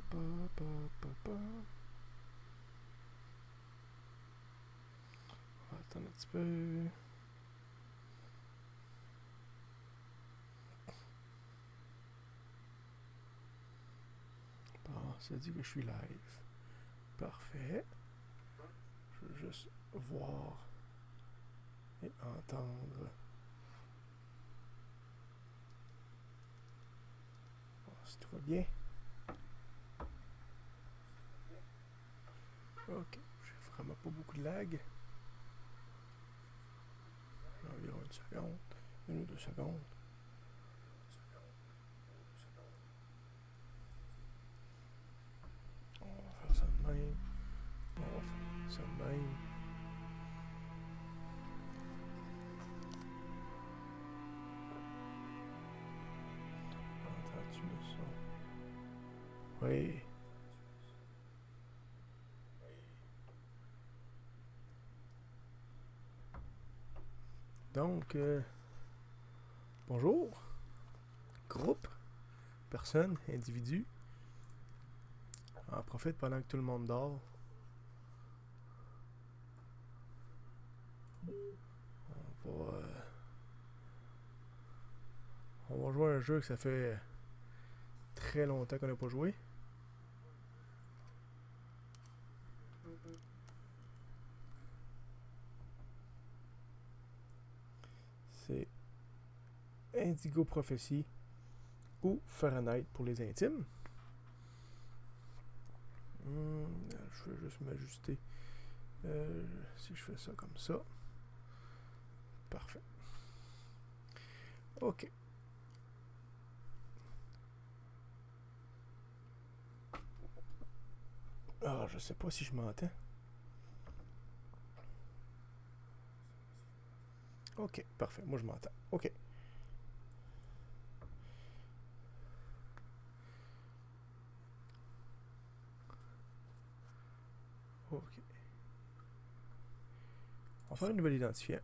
pa, pa, pa, pa, pa. On va attendre un petit peu. Bon, ça dit que je suis live. Parfait. Je veux juste voir et entendre. Bon, si tout va bien. Ok, j'ai vraiment pas beaucoup de lag. Environ une seconde, une ou deux secondes. On va faire ça de même. On va faire ça de même. Entends-tu le son? Oui. Donc, bonjour. Groupe, personne, individu. En profite pendant que tout le monde dort. On va jouer à un jeu que ça fait très longtemps qu'on n'a pas joué. C'est Indigo Prophecy ou Fahrenheit pour les intimes. Je vais juste m'ajuster. Si je fais ça comme ça. Parfait. Ok. Ah, je sais pas si je m'entends. Ok, parfait. Moi, je m'entends. Ok. Ok. On va faire un nouvel identifiant.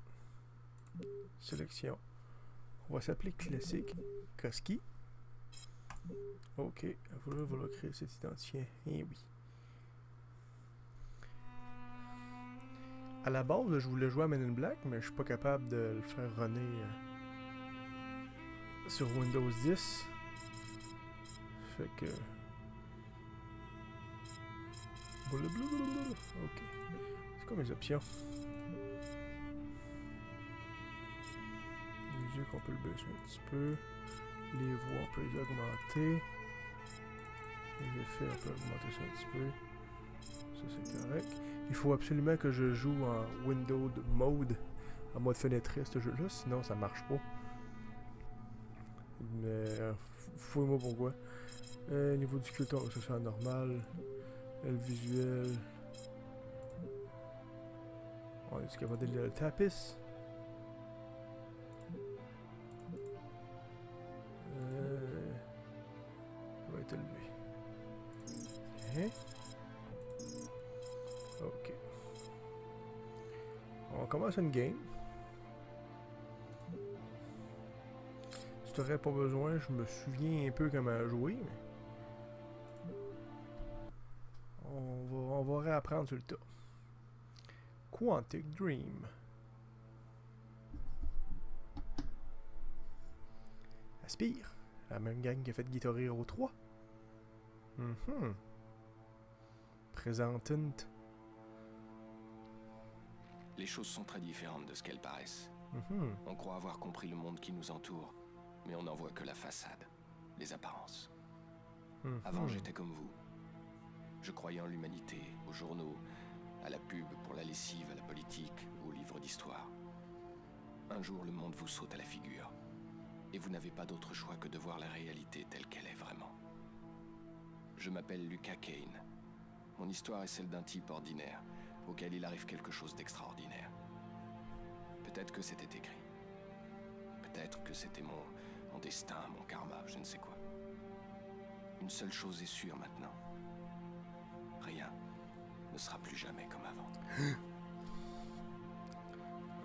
Sélection. On va s'appeler classique Koski. Ok. Voilà créer cet identifiant. Eh oui. À la base, je voulais jouer à Men in Black, mais je suis pas capable de le faire runner sur Windows 10. Fait que... Ok. C'est quoi mes options? Musique, on peut le baisser un petit peu. Les voix, on peut les augmenter. Les effets, on peut augmenter ça un petit peu. Ça, c'est correct. Il faut absolument que je joue en Windows Mode, en mode fenêtré, ce jeu-là, sinon ça marche pas. Mais fouille-moi pourquoi. Niveau du culte, ça c'est normal. Le visuel. On est capable de lire le tapis. On va être élevé. Hein? Ok. On commence une game. Si t'aurais pas besoin, je me souviens un peu comment jouer, mais on va réapprendre sur le tas. Quantic Dream. Aspire. La même gang qui a fait Guitar Hero 3. Présentant. Les choses sont très différentes de ce qu'elles paraissent. On croit avoir compris le monde qui nous entoure, mais on n'en voit que la façade, les apparences. Avant, j'étais comme vous. Je croyais en l'humanité, aux journaux, à la pub pour la lessive, à la politique, aux livres d'histoire. Un jour, le monde vous saute à la figure. Et vous n'avez pas d'autre choix que de voir la réalité telle qu'elle est vraiment. Je m'appelle Lucas Kane. Mon histoire est celle d'un type ordinaire, auquel il arrive quelque chose d'extraordinaire. Peut-être que c'était écrit. Peut-être que c'était mon destin, mon karma, je ne sais quoi. Une seule chose est sûre maintenant. Rien ne sera plus jamais comme avant.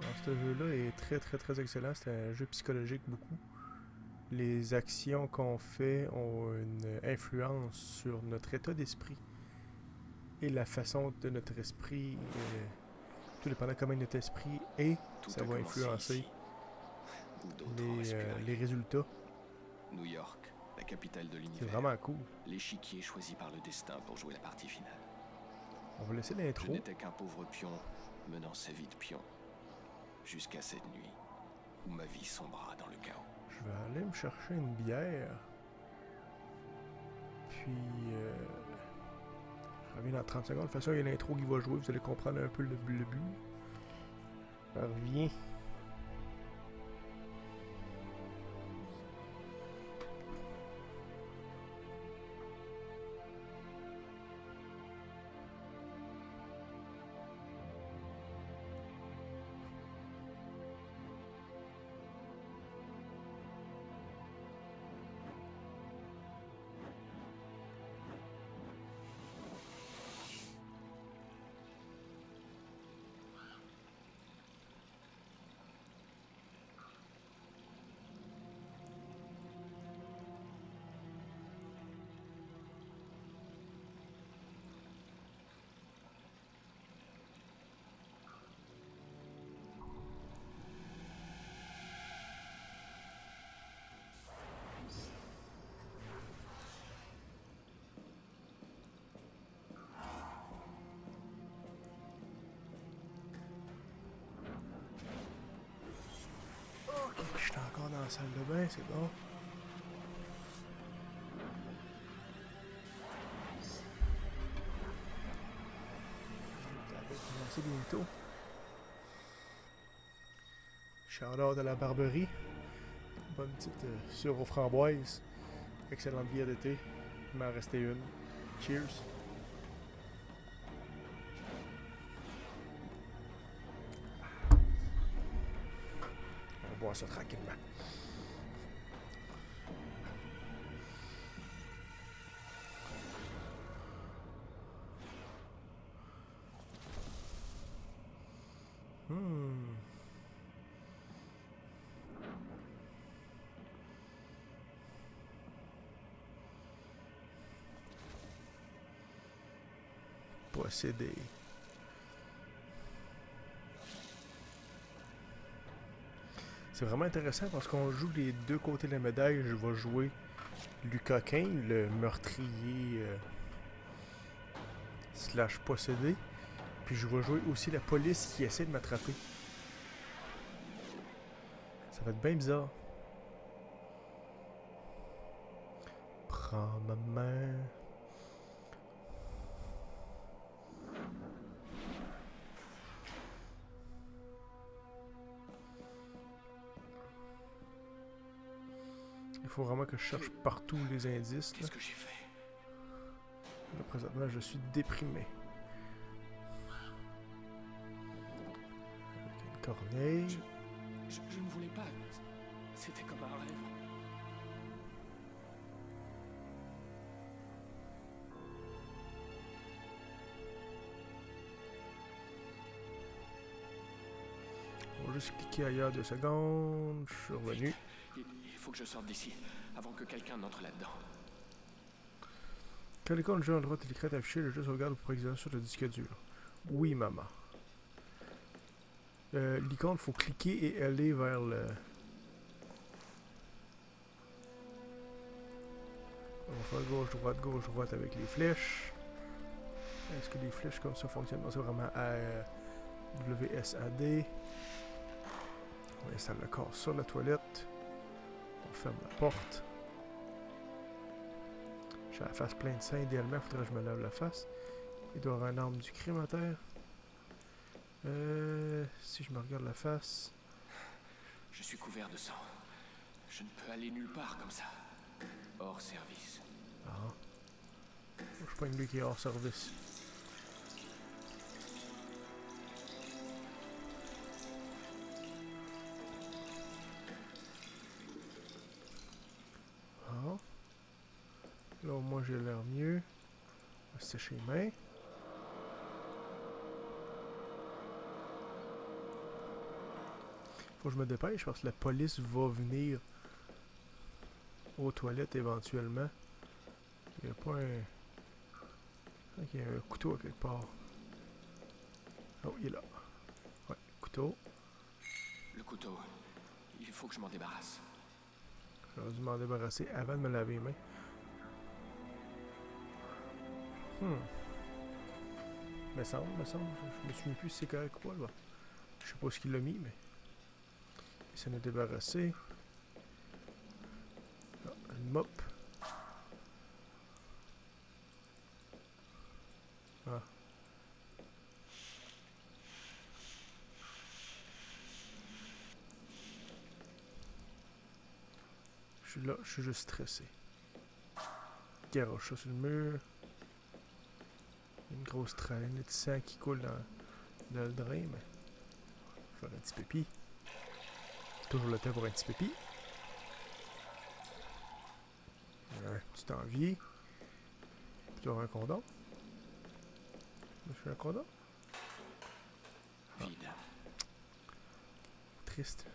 Alors, ce jeu-là est très très très excellent. C'est un jeu psychologique beaucoup. les actions qu'on fait ont une influence sur notre état d'esprit et la façon de notre esprit, tout dépendant comment notre esprit est, ça va influencer les résultats. New York, la capitale de l'univers. C'est vraiment cool. L'échiquier choisi par le destin pour jouer la partie finale. On va laisser l'intro. Je n'étais qu'un pauvre pion menant sa vie de pion. Jusqu'à cette nuit où ma vie sombra dans le chaos. Je vais aller me chercher une bière. Puis je reviens dans 30 secondes. De toute façon, il y a l'intro qui va jouer. Vous allez comprendre un peu le but. Je reviens. Je suis encore dans la salle de bain, c'est bon. Ça va commencer bientôt. Shout-out de la Barberie. Bonne petite sure aux framboises. Excellente bière d'été. Il m'en restait une. Cheers. On va boire ça tranquillement. Posséder. C'est vraiment intéressant parce qu'on joue les deux côtés de la médaille. Je vais jouer Lucas Kane, le meurtrier slash possédé. Puis je vais jouer aussi la police qui essaie de m'attraper. Ça va être bien bizarre. Prends ma main. Il faut vraiment que je cherche partout les indices. Qu'est-ce que j'ai fait? Là, présentement, je suis déprimé. Avec une corneille. Je ne voulais pas. C'était comme un rêve. On va juste cliquer ailleurs 2 secondes. Je suis revenu. Il faut que je sorte d'ici, avant que quelqu'un n'entre là-dedans. Quand l'icône jeu à droite et l'écran est affiché, le jeu sauvegarde pour exécuter sur le disque dur. Oui, maman. L'icône, il faut cliquer et aller vers le... On va faire gauche, droite avec les flèches. Est-ce que les flèches comme ça fonctionnent? Non, c'est vraiment WSAD. On installe le corps sur la toilette. On ferme la porte. J'ai la face pleine de sang. Idéalement, il faudrait que je me lave la face. Il doit y avoir un arme du crime à terre. Si je me regarde la face... Je suis couvert de sang. Je ne peux aller nulle part comme ça. Hors service. Ah. Je suis pas une lui qui est hors service. Ah. Là, au moins, j'ai l'air mieux. On va se sécher les mains. Faut que je me dépêche parce que la police va venir aux toilettes éventuellement. Il n'y a pas un... Il y a un couteau à quelque part. Oh, il est là. Ouais, couteau. Le couteau. Il faut que je m'en débarrasse. J'aurais dû m'en débarrasser avant de me laver les mains. Me semble. Je me souviens plus si c'est correct ou pas, là. Je sais pas ce qu'il a mis, mais... Il s'en est débarrassé. Ah, une mop. Ah. Je suis là, je suis juste stressé. Garoche ça sur le mur. Une grosse traînée de sang qui coule dans le drain, mais... Faire un petit pépi. Toujours le temps pour un petit pépi. Un petit envie. Tu as un condom? Je suis un condom? Vide. Triste.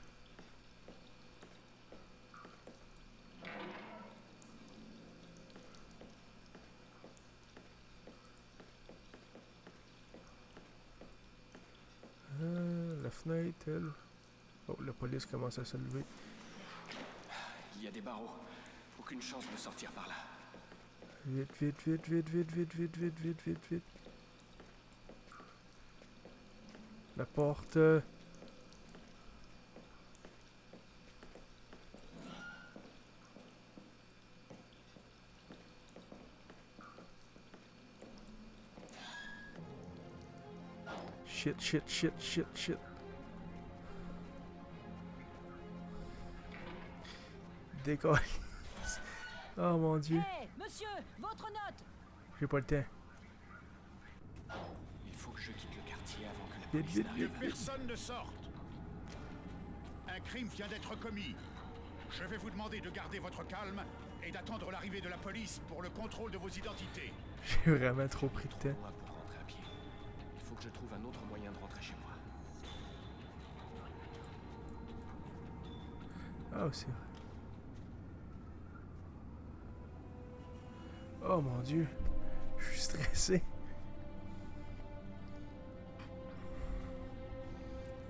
La fenêtre, elle. Oh, la police commence à se lever. Il y a des barreaux. Aucune chance de sortir par là. Vite. La porte. Shit. Décolle. Oh mon Dieu. Hé, monsieur, votre note. J'ai pas le temps. Il faut que je quitte le quartier avant que la police Vite. n'arrive. Personne ne sorte. Un crime vient d'être commis. Je vais vous demander de garder votre calme et d'attendre l'arrivée de la police pour le contrôle de vos identités. J'ai vraiment trop pris de temps. Moi pour rentrer à pied. Il faut que je trouve un autre moyen de rentrer chez moi. Ah, c'est vrai. Oh mon Dieu. Je suis stressé.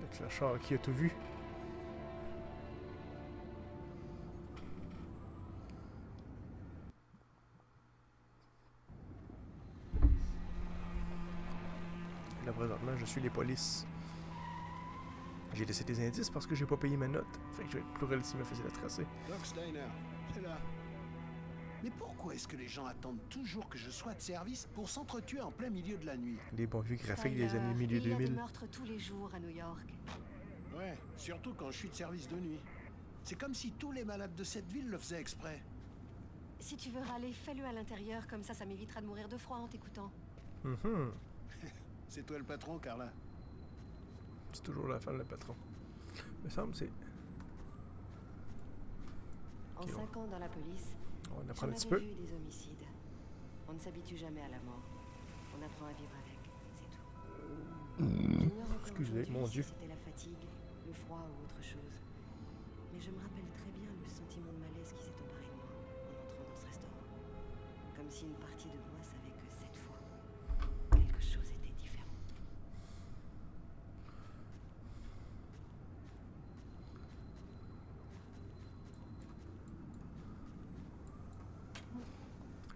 Avec le char qui a tout vu. Là, présentement, je suis les polices. J'ai laissé des indices parce que j'ai pas payé ma note. Fait que je vais être plus relativement facile à tracer. Doc Steiner, c'est là. Mais pourquoi est-ce que les gens attendent toujours que je sois de service pour s'entretuer en plein milieu de la nuit? Les bons vieux graphiques des années milieu Il y a 2000. des meurtres tous les jours à New York. Ouais, surtout quand je suis de service de nuit. C'est comme si tous les malades de cette ville le faisaient exprès. Si tu veux râler, fais-le à l'intérieur, comme ça m'évitera de mourir de froid en t'écoutant. C'est toi le patron, Carla. C'est toujours la femme, le patron. Me semble, c'est... En Ok, 5 ans dans la police, On va en j'en apprendre un petit avais peu. vu des homicides. On ne s'habitue jamais à la mort. On apprend à vivre avec, c'est tout. J'ignore encore Excusez, aujourd'hui mon si Dieu. C'était la fatigue, le froid ou autre chose. Mais je me rappelle très bien le sentiment de malaise qui s'est emparé de moi en entrant dans ce restaurant. Comme si une partie de moi savait que cette fois, quelque chose était différent.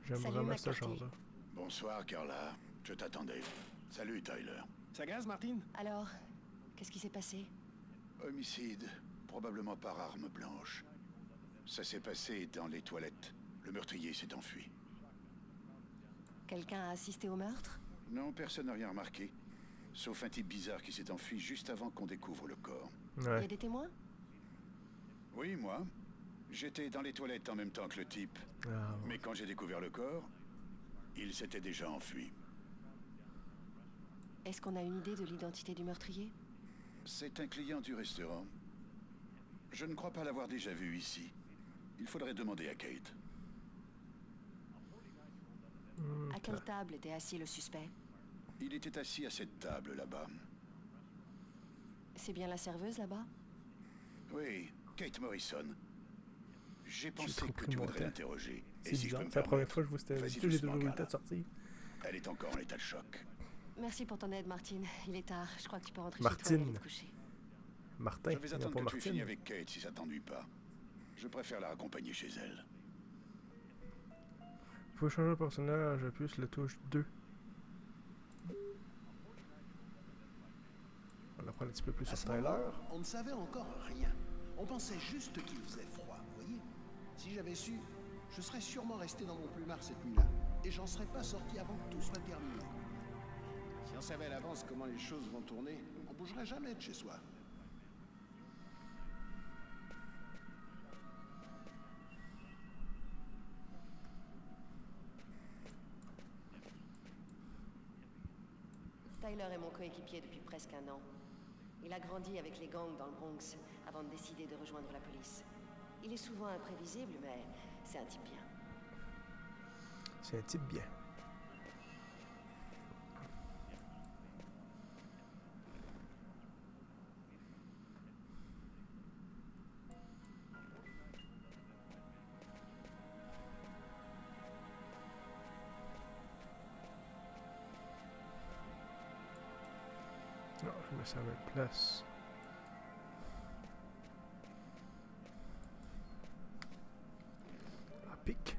J'aime Salut, vraiment McCarthy. cette chambre-là. Bonsoir, Carla. Je t'attendais. Salut, Tyler. Ça gaz, Martine? Alors, qu'est-ce qui s'est passé? Homicide, probablement par arme blanche. Ça s'est passé dans les toilettes. Le meurtrier s'est enfui. Quelqu'un a assisté au meurtre? Non, personne n'a rien remarqué. Sauf un type bizarre qui s'est enfui juste avant qu'on découvre le corps. Il y Ouais. a des témoins? Oui, moi. J'étais dans les toilettes en même temps que le type. Ah, ouais. Mais quand j'ai découvert le corps, il s'était déjà enfui. Est-ce qu'on a une idée de l'identité du meurtrier? C'est un client du restaurant. Je ne crois pas l'avoir déjà vu ici. Il faudrait demander à Kate. À quelle table était assis le suspect? Il était assis à cette table là-bas. C'est bien la serveuse là-bas? Oui, Kate Morrison. J'ai trop pensé que pris tu mon voudrais temps. l'interroger. C'est bizarre, c'est la première fois que je vois cette Vas-y vidéo, j'ai toujours eu le doucement, temps de Carla. sortir. Elle est encore en état de choc. Merci pour ton aide, Martine. Il est tard. Je crois que tu peux rentrer Martine. chez toi et aller te coucher. Martin, Je vais il n'y a attendre pas que tu aies fini Martine. avec Kate si ça t'ennuie pas. Je préfère la raccompagner chez elle. Il faut changer de personnage, appuie sur la touche 2. On apprend un petit peu plus À sur ce Tyler. moment, on ne savait encore rien. On pensait juste qu'il faisait froid, vous voyez. Si j'avais su, je serais sûrement resté dans mon plumard cette nuit-là. Et j'en serais pas sorti avant que tout soit terminé. Si on savait à l'avance comment les choses vont tourner, on bougerait jamais de chez soi. Tyler est mon coéquipier depuis presque un an. Il a grandi avec les gangs dans le Bronx avant de décider de rejoindre la police. Il est souvent imprévisible, mais c'est un type bien. C'est un type bien. Non, je mets ça à la même place. Ah, pique.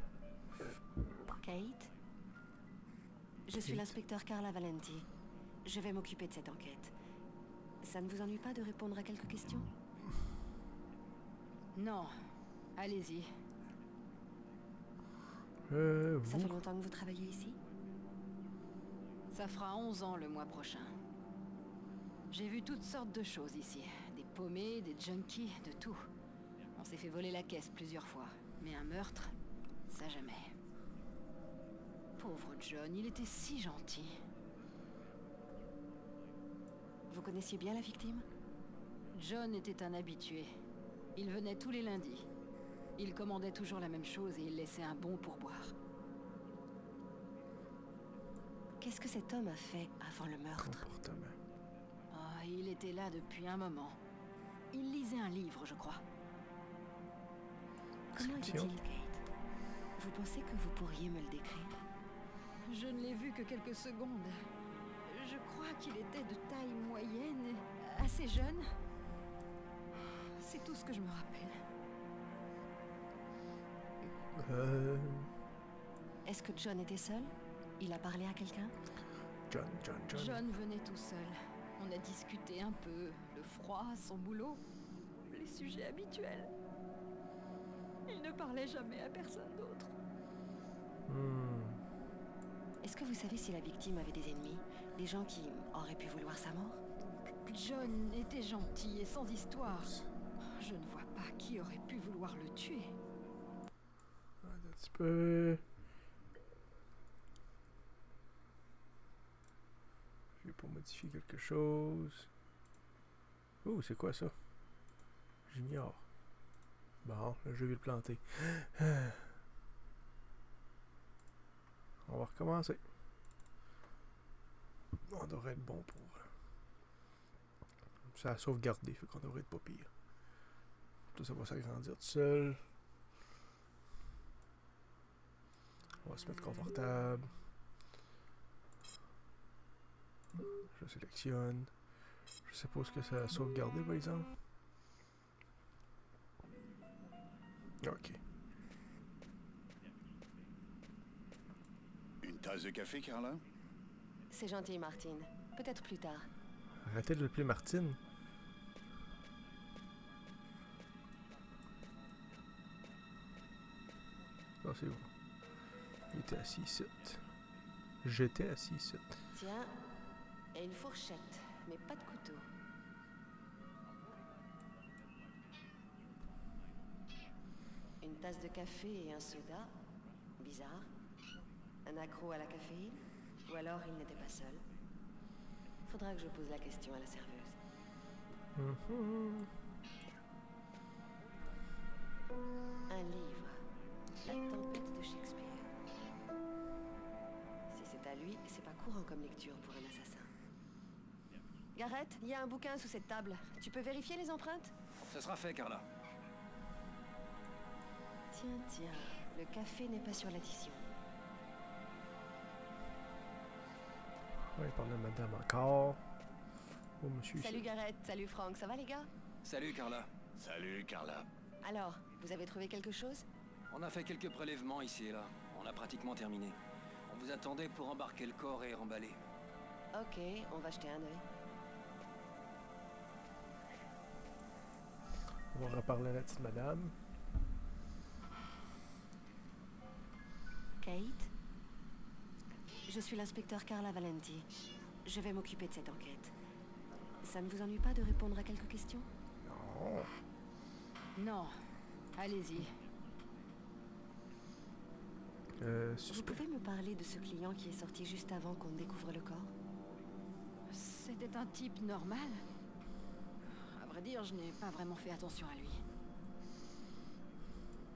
Kate? Je suis Kate. l'inspecteur Carla Valenti. Je vais m'occuper de cette enquête. Ça ne vous ennuie pas de répondre à quelques questions? Non. Allez-y. Ça Vous. fait longtemps que vous travaillez ici? Ça fera 11 ans le mois prochain. J'ai vu toutes sortes de choses ici. Des paumés, des junkies, de tout. On s'est fait voler la caisse plusieurs fois. Mais un meurtre, ça jamais. Pauvre John, il était si gentil. Vous connaissiez bien la victime? John était un habitué. Il venait tous les lundis. Il commandait toujours la même chose et il laissait un bon pourboire. Qu'est-ce que cet homme a fait avant le meurtre? Comportement. Oh, il était là depuis un moment. Il lisait un livre, je crois. Comment Description. était-il, Kate? Vous pensez que vous pourriez me le décrire? Je ne l'ai vu que quelques secondes. Je crois qu'il était de taille moyenne, et assez jeune. C'est tout ce que je me rappelle. Est-ce que John était seul? Il a parlé à quelqu'un? John. John venait tout seul. On a discuté un peu, le froid, son boulot, les sujets habituels. Il ne parlait jamais à personne d'autre. Est-ce que vous savez si la victime avait des ennemis? Des gens qui auraient pu vouloir sa mort? John était gentil et sans histoire. Je ne vois pas qui aurait pu vouloir le tuer. Un petit peu. Je vais pour modifier quelque chose. Oh, c'est quoi ça? J'ignore. Bon, là, je vais le planter. On va recommencer. On devrait être bon pour... Ça a sauvegardé, fait qu'on devrait être pas pire. Ça va s'agrandir tout seul. On va se mettre confortable. Je sélectionne. Je sais pas ce que ça a sauvegardé par exemple. Ok. Une tasse de café, Carla? C'est gentil, Martine. Peut-être plus tard. Arrêtez de l'appeler Martine. Ah, c'est où? Il était assis ici. J'étais assis ici. Tiens, et une fourchette, mais pas de couteau. Une tasse de café et un soda. Bizarre. Un accro à la caféine? Ou alors il n'était pas seul? Faudra que je pose la question à la serveuse. Un livre. La tempête de Shakespeare. Si c'est à lui, c'est pas courant comme lecture pour un assassin. Garrett, il y a un bouquin sous cette table. Tu peux vérifier les empreintes? Ce sera fait, Carla. Tiens, le café n'est pas sur l'addition. Ouais, il parle de madame encore. Oh, monsieur. Salut Gareth, salut Frank, ça va les gars? Salut Carla. Salut, Carla. Alors, vous avez trouvé quelque chose? On a fait quelques prélèvements ici et là. On a pratiquement terminé. On vous attendait pour embarquer le corps et remballer. Ok, on va jeter un œil. On va reparler à la petite madame. Kate? Je suis l'inspecteur Carla Valenti. Je vais m'occuper de cette enquête. Ça ne vous ennuie pas de répondre à quelques questions? Non. Non. Allez-y. Vous Suspect. pouvez me parler de ce client qui est sorti juste avant qu'on découvre le corps? C'était un type normal. À vrai dire, je n'ai pas vraiment fait attention à lui.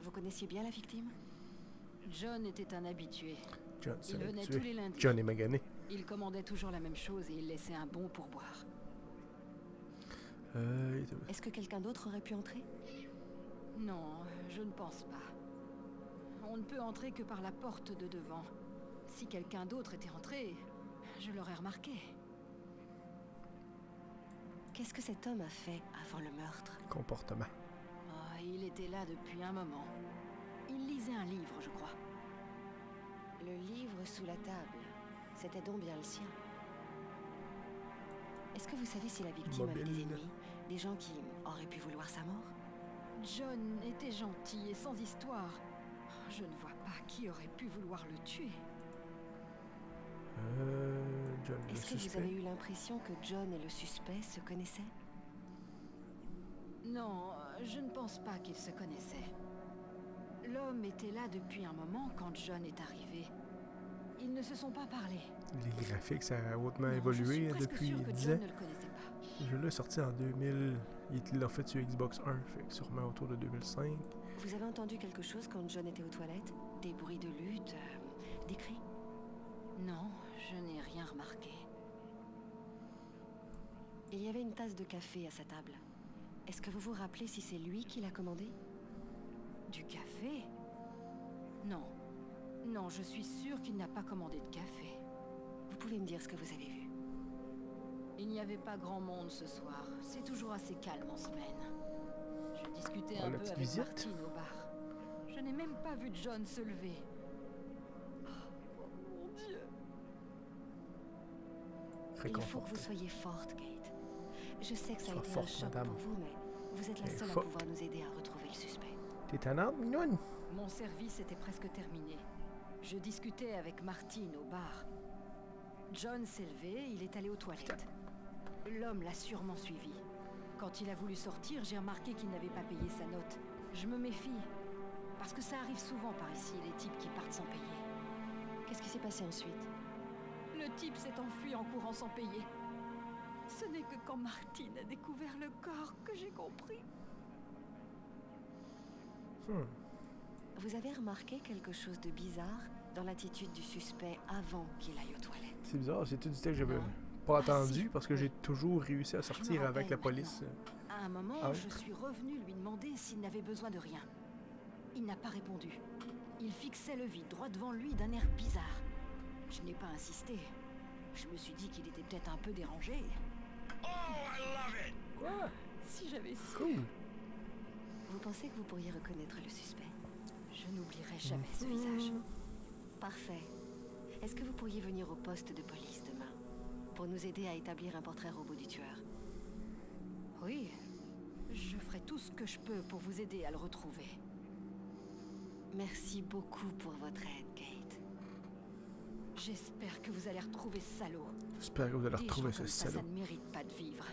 Vous connaissiez bien la victime? John était un habitué. John, c'est Il venait l'habitué. tous les lundis. John est magané. Il commandait toujours la même chose et il laissait un bon pourboire. Est-ce que quelqu'un d'autre aurait pu entrer? Non, je ne pense pas. On ne peut entrer que par la porte de devant. Si quelqu'un d'autre était entré, je l'aurais remarqué. Qu'est-ce que cet homme a fait avant le meurtre? Comportement. Oh, il était là depuis un moment. Il lisait un livre, je crois. Le livre sous la table. C'était donc bien le sien. Est-ce que vous savez si la victime avait des Mobile. ennemis? Des gens qui auraient pu vouloir sa mort? John était gentil et sans histoire. Je ne vois pas qui aurait pu vouloir le tuer. John, le Est-ce que vous suspect. avez eu l'impression que John et le suspect se connaissaient? Non, je ne pense pas qu'ils se connaissaient. L'homme était là depuis un moment quand John est arrivé. Ils ne se sont pas parlé. Les graphiques, ça a hautement Non, évolué je suis presque depuis sûre que 10 John ans. ne le connaissait pas. Le jeu-là est sorti en 2000. Il l'a fait sur Xbox 1, fait que sûrement autour de 2005. Vous avez entendu quelque chose quand John était aux toilettes? Des bruits de lutte? Des cris? Non, je n'ai rien remarqué. Il y avait une tasse de café à sa table. Est-ce que vous vous rappelez si c'est lui qui l'a commandé? Du café? Non. Non, je suis sûre qu'il n'a pas commandé de café. Vous pouvez me dire ce que vous avez vu? Il n'y avait pas grand monde ce soir. C'est toujours assez calme en semaine. Je discutais Oh, un la peu petite avec visite. Martine au bar. Je n'ai même pas vu John se lever. Oh mon Dieu. Il faut que Réconforté. vous soyez forte, Kate. Je sais que ça a Sois été un forte, choc madame. pour vous, mais vous êtes la Et seule à forte. pouvoir nous aider à retrouver le suspect. T'es tannante, mignonne? Mon service était presque terminé. Je discutais avec Martine au bar. John s'est levé, il est allé aux toilettes. L'homme l'a sûrement suivi. Quand il a voulu sortir, j'ai remarqué qu'il n'avait pas payé sa note. Je me méfie. Parce que ça arrive souvent par ici, les types qui partent sans payer. Qu'est-ce qui s'est passé ensuite? Le type s'est enfui en courant sans payer. Ce n'est que quand Martine a découvert le corps que j'ai compris. Vous avez remarqué quelque chose de bizarre dans l'attitude du suspect avant qu'il aille aux toilettes? C'est bizarre, c'est tout du temps que j'avais Non. pas Ah, attendu si. parce que j'ai toujours réussi à sortir me avec la rappelle police. À un moment, Ah oui? je suis revenue lui demander s'il n'avait besoin de rien. Il n'a pas répondu. Il fixait le vide droit devant lui d'un air bizarre. Je n'ai pas insisté. Je me suis dit qu'il était peut-être un peu dérangé. Quoi? Si j'avais su. Cool. Vous pensez que vous pourriez reconnaître le suspect? Je n'oublierai jamais ce visage. Parfait. Est-ce que vous pourriez venir au poste de police demain pour nous aider à établir un portrait robot du tueur? Oui, je ferai tout ce que je peux pour vous aider à le retrouver. Merci beaucoup pour votre aide, Kate. J'espère que vous allez retrouver ce salaud. J'espère que vous allez Des retrouver gens ce comme ça salaud. ne mérite pas de vivre.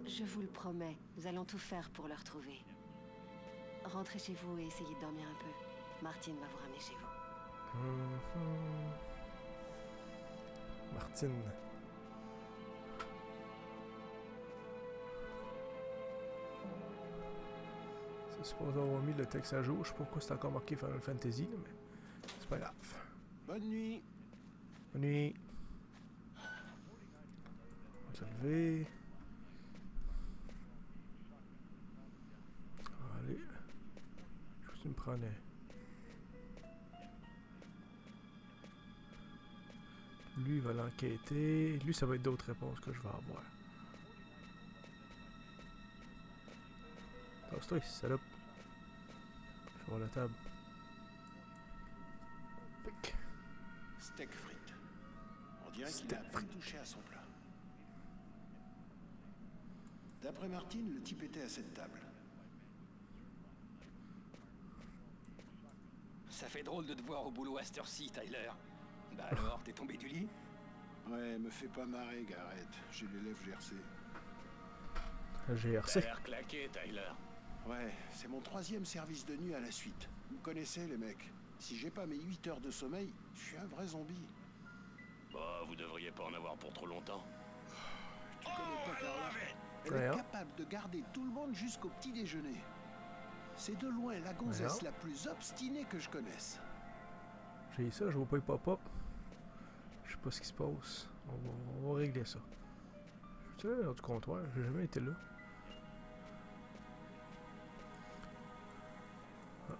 Je vous le promets, nous allons tout faire pour le retrouver. Rentrez chez vous et essayez de dormir un peu. Martine va vous ramener chez vous. Martine. C'est supposé avoir mis le texte à jour. Je sais pas pourquoi c'est encore marqué Final Fantasy, là, mais c'est pas grave. Bonne nuit. Bonne nuit. On va se lever. Allez. Tu me prenais. Lui, il va l'enquêter. Lui, ça va être d'autres réponses que je vais avoir. Passe-toi, salope. Je vais à la table. Pic. Steak frites. On dirait qu'il a à peine touché à son plat. D'après Martine, le type était à cette table. Ça fait drôle de te voir au boulot à cette heure-ci, Tyler. Bah alors, t'es tombé du lit? Ouais, me fais pas marrer, Garrett. J'ai les lèvres gercées. GRC. T'as l'air claqué, Tyler. Ouais, c'est mon 3e service de nuit à la suite. Vous me connaissez, les mecs. Si j'ai pas mes 8 heures de sommeil, je suis un vrai zombie. Bah, vous devriez pas en avoir pour trop longtemps. Tu connais pas Carla? Elle est capable de garder tout le monde jusqu'au petit déjeuner. C'est de loin la gonzesse la plus obstinée que je connaisse. J'ai ça, je vois pas les pop-up. Je sais pas ce qui se passe. On va régler ça. Je suis là, du comptoir, j'ai jamais été là. Ah.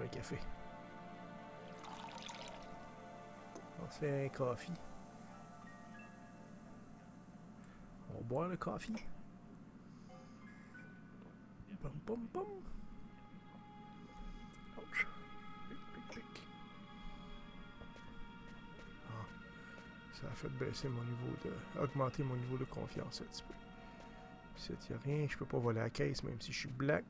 Un café. On se fait un coffee. On va boire le coffee. Pom pom pom. Ouch. Ah. Ça a fait baisser mon niveau de... augmenter mon niveau de confiance un petit peu. Ici, il n'y a rien. Je peux pas voler la caisse même si je suis black.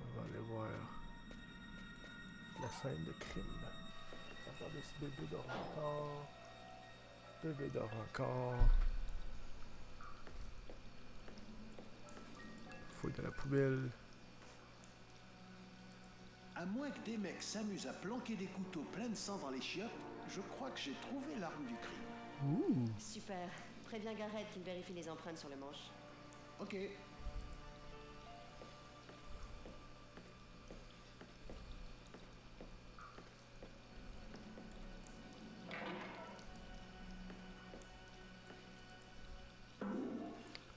On va aller voir la scène de crime. Regardez ce bébé dort encore. Bébé dort encore. Fouille dans la poubelle. À moins que des mecs s'amusent à planquer des couteaux pleins de sang dans les chiottes, je crois que j'ai trouvé l'arme du crime. Ouh. Super. Préviens Garrett qu'il vérifie les empreintes sur le manche. Ok.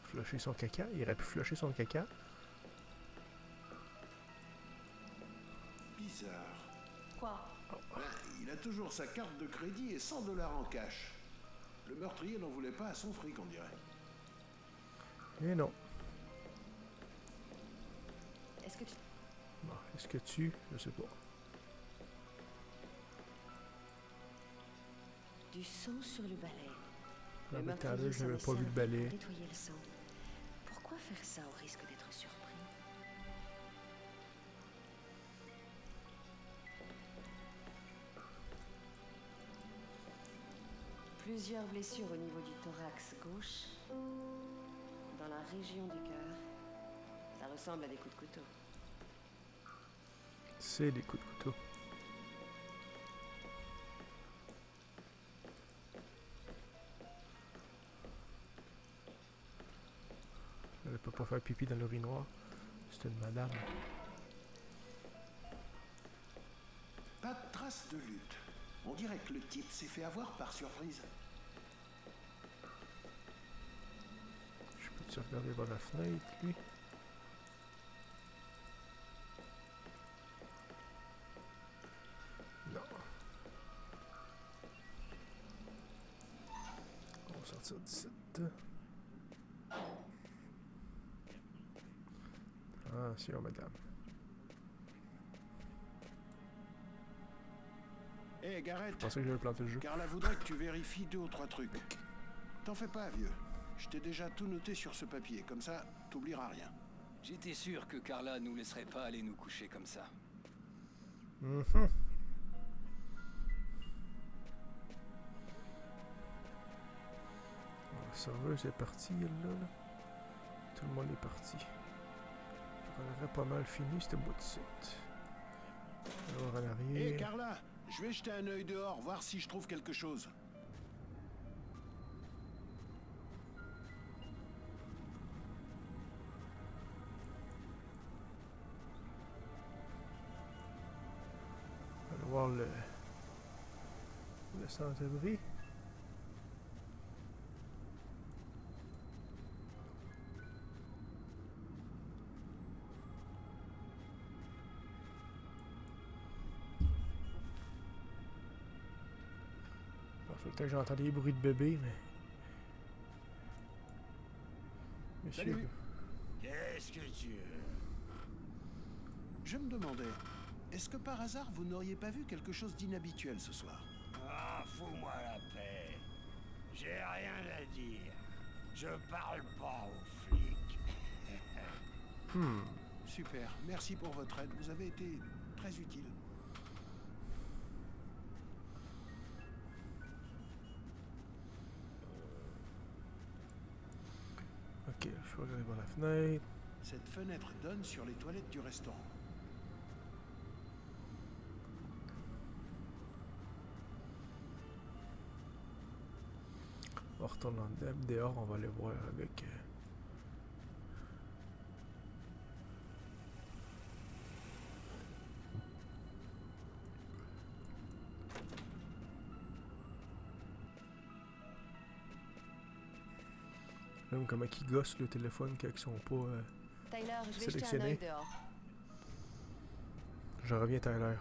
Flusher son caca. Il aurait pu flusher son caca. Bizarre. Quoi? Ben, il a toujours sa carte de crédit et 100 $ en cash. Le meurtrier n'en voulait pas à son fric, on dirait. Et non. Est-ce que tu... Bon, est-ce que tu... Je sais pas. Du sang sur le balai. Là, Le mais tout à l'heure, meurtrier je s'en n'avais est pas vu le servi balai. pour nettoyer le sang. Pourquoi faire ça au risque d'être surpris? Plusieurs blessures au niveau du thorax gauche, dans la région du cœur. Ça ressemble à des coups de couteau. C'est des coups de couteau. Elle peut pas faire pipi dans l'urinoir. C'est une madame. Pas de trace de lutte. On dirait que le type s'est fait avoir par surprise. Je peux-tu regarder par la fenêtre, lui? Non. On va sortir d'ici. Attention, madame. Hé, Garrett. Je pensais que j'avais planté le jeu. Carla voudrait que tu vérifies 2 ou 3 trucs. T'en fais pas, vieux. Je t'ai déjà tout noté sur ce papier. Comme ça, t'oublieras rien. J'étais sûr que Carla nous laisserait pas aller nous coucher comme ça. Le serveuse est partie, elle, là. Tout le monde est parti. On aurait pas mal fini, cette bout de site. Alors, en Hé, arrière... Carla, je vais jeter un œil dehors, voir si je trouve quelque chose. On va voir le sans-abri. Peut-être que j'entends des bruits de bébé, mais... Monsieur... Salut. Qu'est-ce que tu veux? Je me demandais, est-ce que par hasard vous n'auriez pas vu quelque chose d'inhabituel ce soir? Ah, fous-moi la paix. J'ai rien à dire. Je parle pas aux flics. Super, merci pour votre aide, vous avez été très utile. Ok, je vais regarder par la fenêtre. Cette fenêtre donne sur les toilettes du restaurant. On retourne dehors, on va aller voir avec... Même comment ils gossent le téléphone quand ils sont pas Tyler, je vais jeter un sélectionnés. œil dehors. Je reviens Tyler.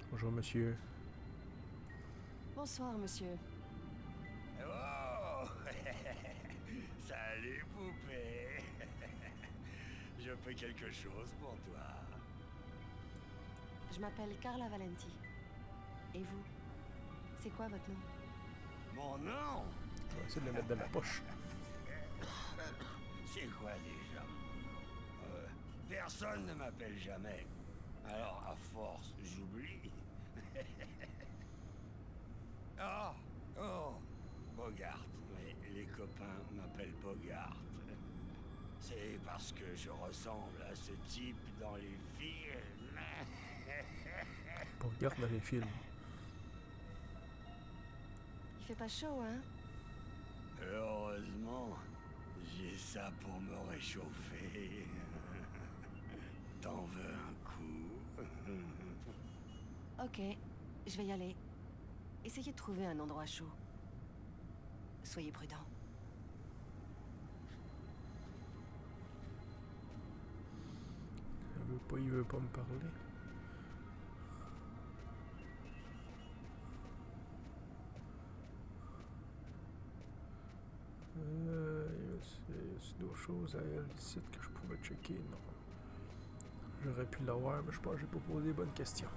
Bonjour monsieur. Bonsoir, monsieur. Oh! Salut, poupée. Je fais quelque chose pour toi. Je m'appelle Carla Valenti. Et vous? C'est quoi votre nom? Mon nom? Je vais essayer de le mettre dans ma poche. C'est quoi déjà? Personne ne m'appelle jamais. Alors, à force, j'oublie. Oh, Bogart. Mais les copains m'appellent Bogart. C'est parce que je ressemble à ce type dans les films. Pour regarder dans les films. Il fait pas chaud, hein? Heureusement, j'ai ça pour me réchauffer. T'en veux un coup? Ok, je vais y aller. Essayez de trouver un endroit chaud. Soyez prudents. Il veut pas me parler. C'est d'autres choses à elle ici que je pouvais checker, non. J'aurais pu l'avoir, mais je pense que j'ai pas posé les bonnes questions.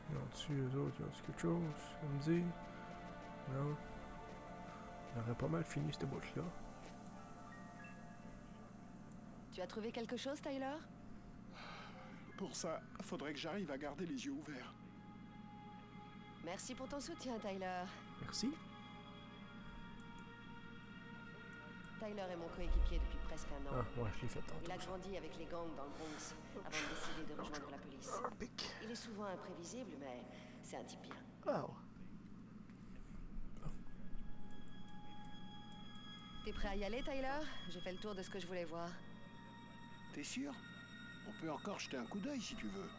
Ils ont-tu, eux autres, ils ont-tu quelque chose à me dire? Non. On aurait pas mal fini cette boîte-là. Tu as trouvé quelque chose, Tyler? Pour ça, faudrait que j'arrive à garder les yeux ouverts. Merci pour ton soutien, Tyler. Merci. Tyler est mon coéquipier depuis presque un an. Ah, ouais, je l'ai fait tantôt. Il a grandi avec les gangs dans le Bronx avant de décider de rejoindre la police. Il est souvent imprévisible, mais c'est un type bien. Ah, T'es prêt à y aller, Tyler? J'ai fait le tour de ce que je voulais voir. T'es sûr? On peut encore jeter un coup d'œil si tu veux.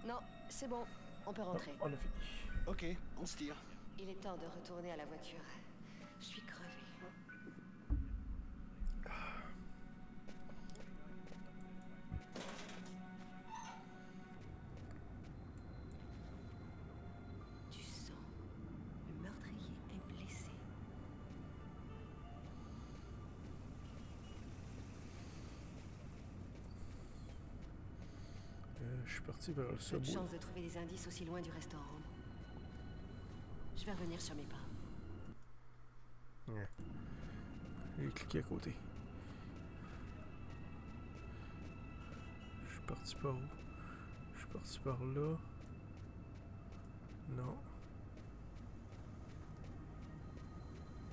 Non, c'est bon. On peut rentrer. on a fini. Ok, on se tire. Il est temps de retourner à la voiture. Je suis crevée. Du sang. Le meurtrier est blessé. Je suis parti vers le Peu de subway. chance de trouver des indices aussi loin du restaurant. Je vais revenir sur mes pas. Ouais. J'ai cliqué à côté. Je suis parti par où? Je suis parti par là. Non.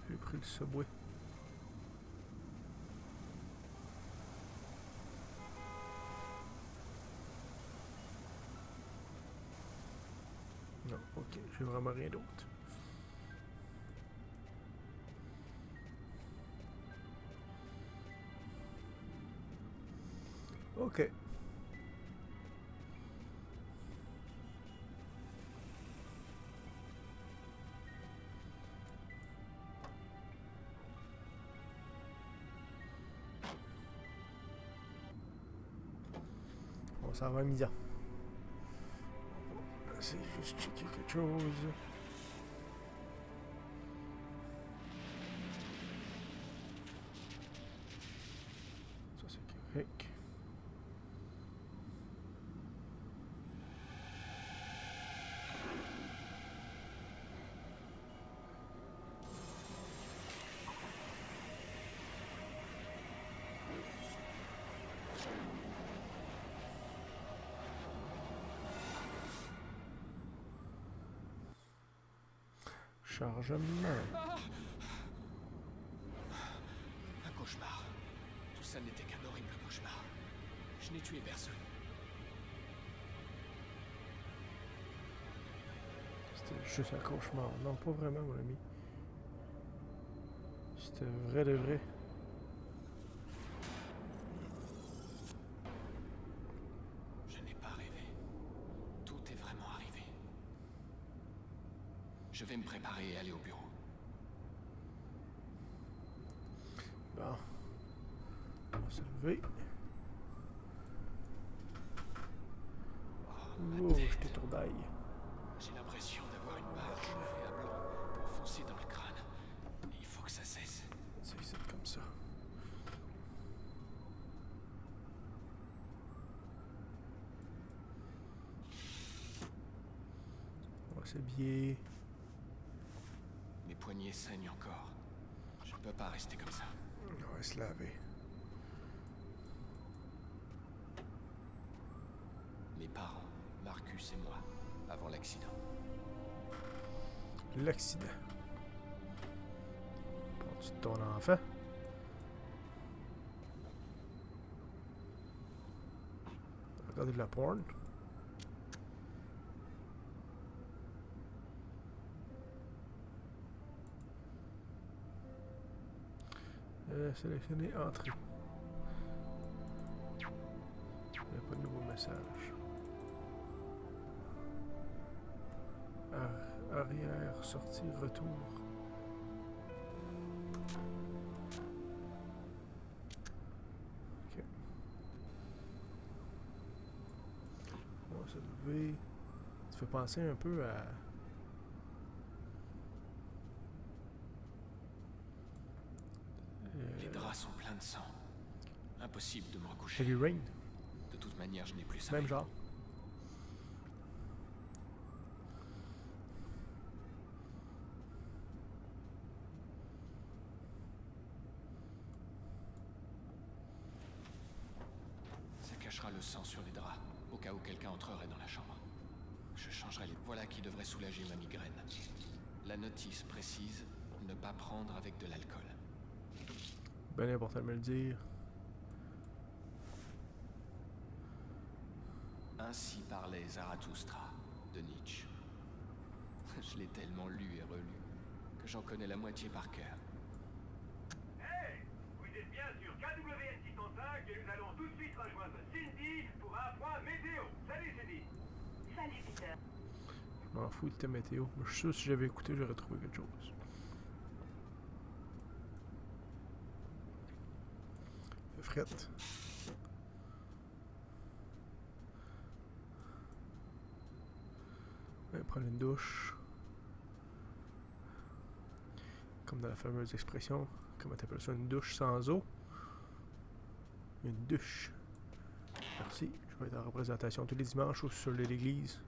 J'ai pris le subway. Non, ok, j'ai vraiment rien d'autre. Ok. Bon, ça va midi. C'est juste checker quelque chose. Ça c'est correct. Chargement. Un cauchemar. Tout ça n'était qu'un horrible cauchemar. Je n'ai tué personne. C'était juste un cauchemar. Non, pas vraiment, mon ami. C'était vrai de vrai. Je n'ai pas rêvé. Tout est vraiment arrivé. Je vais me préparer et aller au bureau. Bon. On va se lever. Oh, je t'étourdaille. J'ai l'impression d'avoir une barre chauffée à blanc pour foncer dans le crâne. Et il faut que ça cesse. C'est comme ça. On va s'habiller. Mes poignets saignent encore. Je ne peux pas rester comme ça. On va se laver. Mes parents, Marcus et moi, avant l'accident. L'accident. Prends-tu de ton enfant? Regarder de la porn. Sélectionner entrée. Il n'y a pas de nouveau message. Arrière, sortie, retour. Ok. On va se lever. Ça fait penser un peu à... Les draps sont pleins de sang. Impossible de me recoucher. Heavy Rain. De toute manière, je n'ai plus ça. Même genre. Ça cachera le sang sur les draps, au cas où quelqu'un entrerait dans la chambre. Je changerai les... Voilà qui devrait soulager ma migraine. La notice précise, ne pas prendre avec de l'alcool. Ben important de me le dire. Ainsi parlait Zarathustra, de Nietzsche. Je l'ai tellement lu et relu, que j'en connais la moitié par cœur. Hey! Vous êtes bien sur KWN 605 et nous allons tout de suite rejoindre Cindy pour un point météo. Salut Cindy! Salut Peter. Je m'en fous de ta météo. Mais je suis sûr que si j'avais écouté, j'aurais trouvé quelque chose. C'est frette. On va prendre une douche. Comme dans la fameuse expression, comment t'appelles ça, une douche sans eau? Une douche. Merci. Je vais être en représentation tous les dimanches ou sur l'église.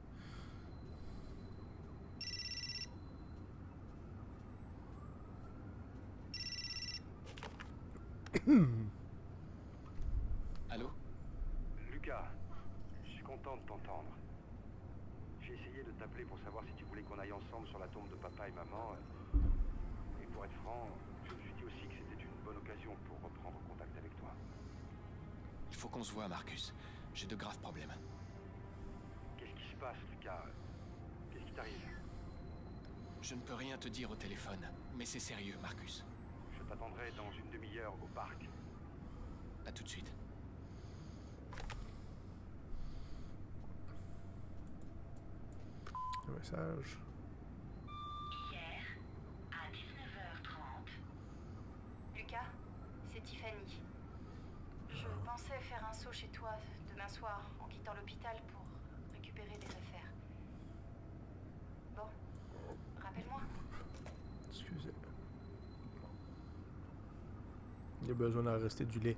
Allô? Lucas, je suis content de t'entendre. J'ai essayé de t'appeler pour savoir si tu voulais qu'on aille ensemble sur la tombe de papa et maman. Et pour être franc, je me suis dit aussi que c'était une bonne occasion pour reprendre contact avec toi. Il faut qu'on se voit, Marcus. J'ai de graves problèmes. Qu'est-ce qui se passe, Lucas? Qu'est-ce qui t'arrive? Je ne peux rien te dire au téléphone, mais c'est sérieux, Marcus. Je t'attendrai dans une demi-heure au parc. À tout de suite. Un message. Hier, à 19h30. Lucas, c'est Tiffany. Je pensais faire un saut chez toi demain soir en quittant l'hôpital pour récupérer des affaires. Bon, rappelle-moi. Excusez. Il y a besoin d'en rester du lait.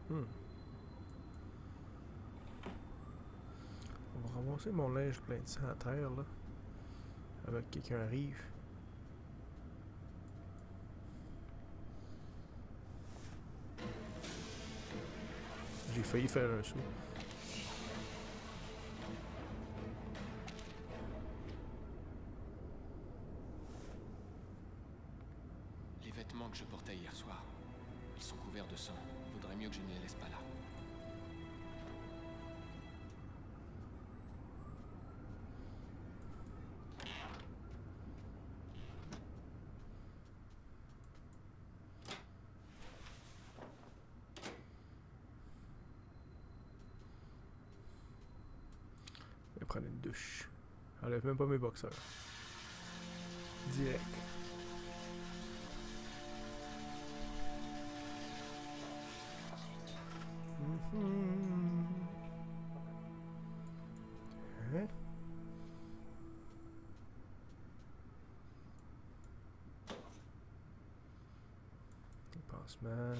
On va ramasser mon linge plein de sang à terre, là. Avant que quelqu'un arrive. J'ai failli faire un saut. Les vêtements que je portais hier soir, ils sont couverts de sang. Vaudrait mieux que je ne les laisse pas là. Je vais prendre une douche. J'enlève même pas mes boxeurs. Direct. Hein? Pansement.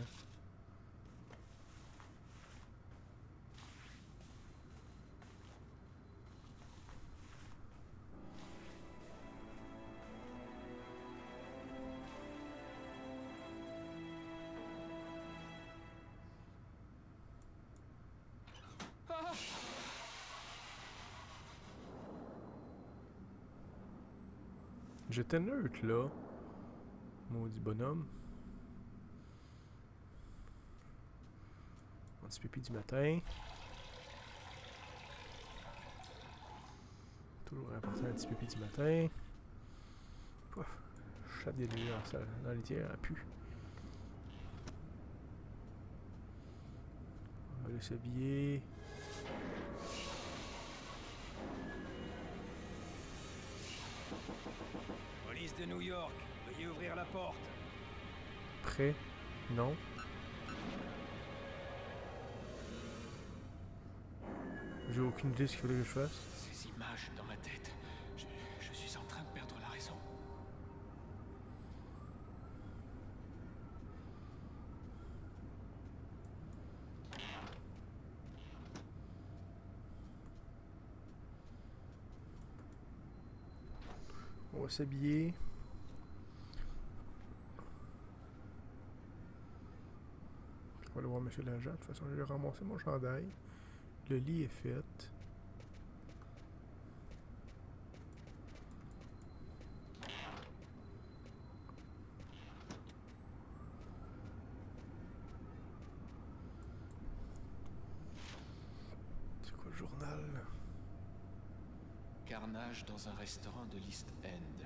J'étais neutre là. Maudit bonhomme. Mon petit pipi du matin. Toujours important un petit pipi du matin. Pouf. Chat des nuits dans les tiers, elle pue. On va aller s'habiller. Police de New York, veuillez ouvrir la porte. Prêt? Non. J'ai aucune idée de ce qu'il fallait que je fasse. Ces images dans ma tête, je suis en train de perdre la raison. On va s'habiller. On va aller voir monsieur l'agent. De toute façon, j'ai ramassé mon chandail. Le lit est fait. C'est quoi le journal? Carnage dans un restaurant de l'East End.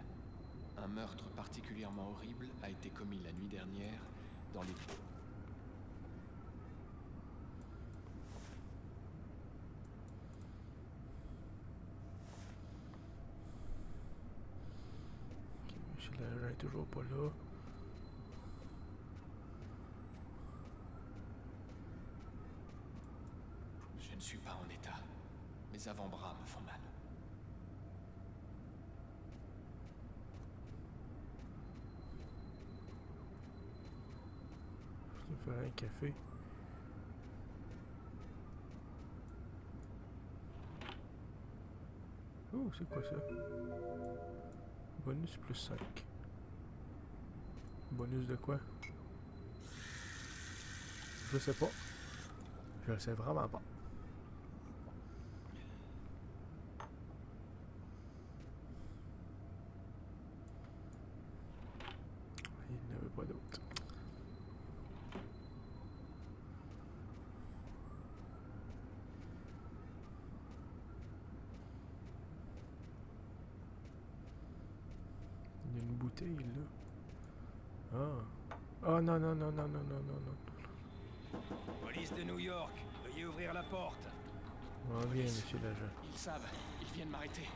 Un meurtre particulièrement horrible a été commis la nuit dernière dans les... Monsieur l'agent est toujours pas là. Je ne suis pas en état. Mes avant-bras me font mal. Je vais faire un café. Oh, c'est quoi ça? Bonus plus 5. Bonus de quoi? Je sais pas. Je le sais vraiment pas. pas d'autre. Il y a une bouteille là. Ah. Oh non, non, non, non, non, non, non, non. Police de New York, veuillez ouvrir la porte. Oh, bien, monsieur l'agent. Ils savent, ils viennent m'arrêter.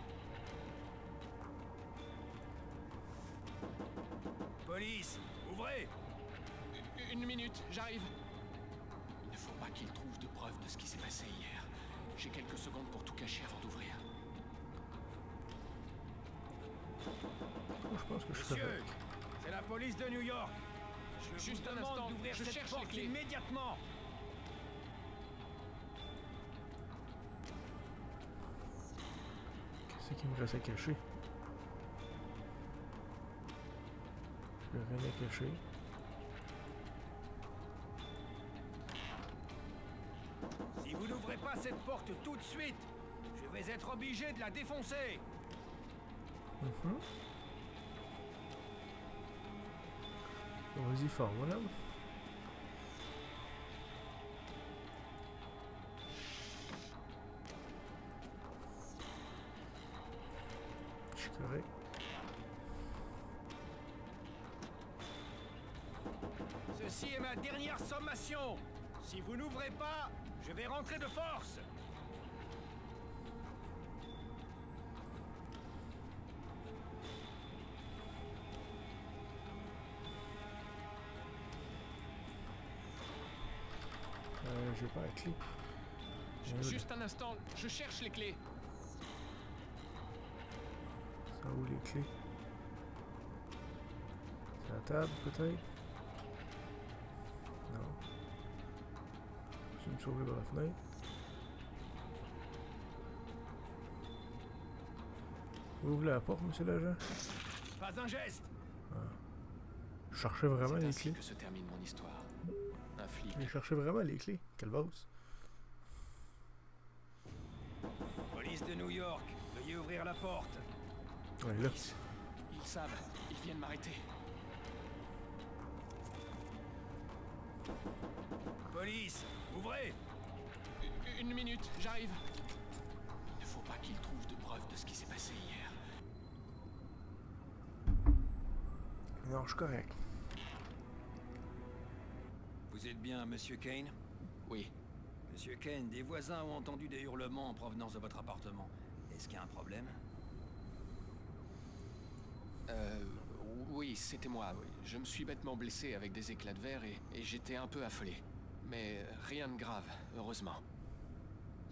Police, ouvrez! Une minute, j'arrive. Il ne faut pas qu'ils trouvent de preuves de ce qui s'est passé hier. J'ai quelques secondes pour tout cacher avant d'ouvrir. Oh, je pense que je Monsieur, ferais. c'est la police de New York. Je Juste vous un demande instant, d'ouvrir je cette cherche porte les clés. immédiatement. Qu'est-ce qu'il me reste à cacher? J'ai rien à cacher. Si vous n'ouvrez pas cette porte tout de suite, je vais être obligé de la défoncer. Vas-y fort, mon homme. Je suis correct. Ceci est ma dernière sommation. Si vous n'ouvrez pas, je vais rentrer de force. J'ai pas la clé. Juste un instant, je cherche les clés. Ça où les clés? C'est la table peut-être? Non. Je vais me sauver par la fenêtre. Ouvre la porte, monsieur l'agent. Pas un geste. Je cherchais vraiment C'est les ainsi clés. que se termine mon histoire. Un flic. Je cherchais vraiment les clés. Quelle bosse. Police de New York, veuillez ouvrir la porte. Ouais, là. Ils savent, ils viennent m'arrêter. Police, ouvrez. Une minute, j'arrive. Il ne faut pas qu'ils trouvent de preuves de ce qui s'est passé hier. Non, je suis correct. Vous êtes bien Monsieur Kane? Oui. Monsieur Kane, des voisins ont entendu des hurlements en provenance de votre appartement. Est-ce qu'il y a un problème? Oui, c'était moi. Oui. Je me suis bêtement blessé avec des éclats de verre et j'étais un peu affolé. Mais rien de grave, heureusement.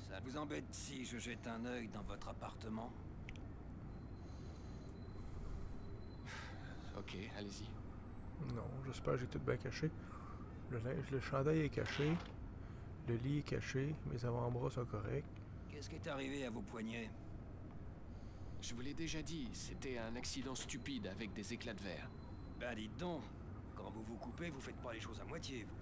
Ça vous embête si je jette un œil dans votre appartement? Ok, allez-y. Non, j'espère que j'ai tout bien caché. Le linge, le chandail est caché. Le lit est caché. Mes avant-bras sont corrects. Qu'est-ce qui est arrivé à vos poignets? Je vous l'ai déjà dit, c'était un accident stupide avec des éclats de verre. Ben dites donc, quand vous vous coupez, vous faites pas les choses à moitié, vous.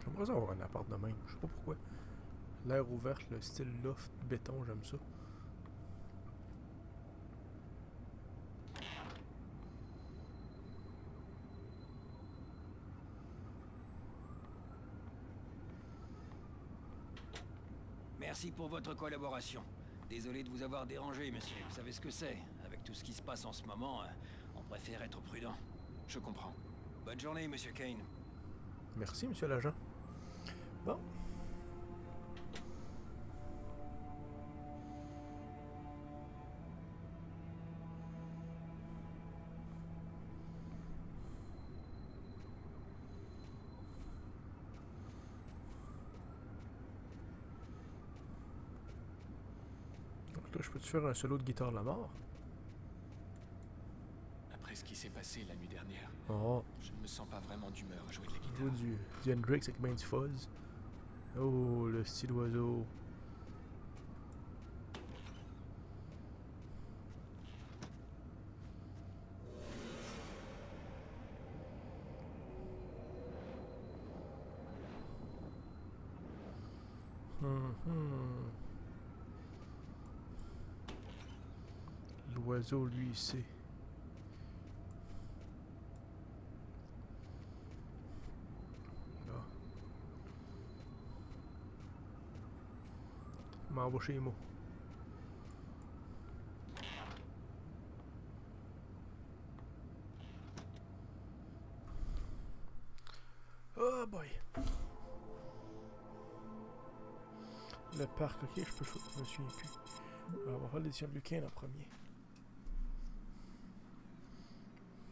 J'aimerais ça avoir un appart de même. Je sais pas pourquoi. L'air ouvert, le style loft, béton, j'aime ça. Merci pour votre collaboration. Désolé de vous avoir dérangé, monsieur. Vous savez ce que c'est? Avec tout ce qui se passe en ce moment, on préfère être prudent. Je comprends. Bonne journée, monsieur Kane. Merci, monsieur l'agent. Bon. Donc là, je peux-tu faire un solo de guitare de la mort? Après ce qui s'est passé la nuit dernière, Oh, je ne me sens pas vraiment d'humeur à jouer de la je guitare. vois du Hendrix avec ben du fuzz. Oh, le style oiseau. L'oiseau, lui, c'est... Là. M'en va chez moi. Oh boy. Le parc, ok, je me souviens plus. Alors, on va faire l'édition de Lucain en premier.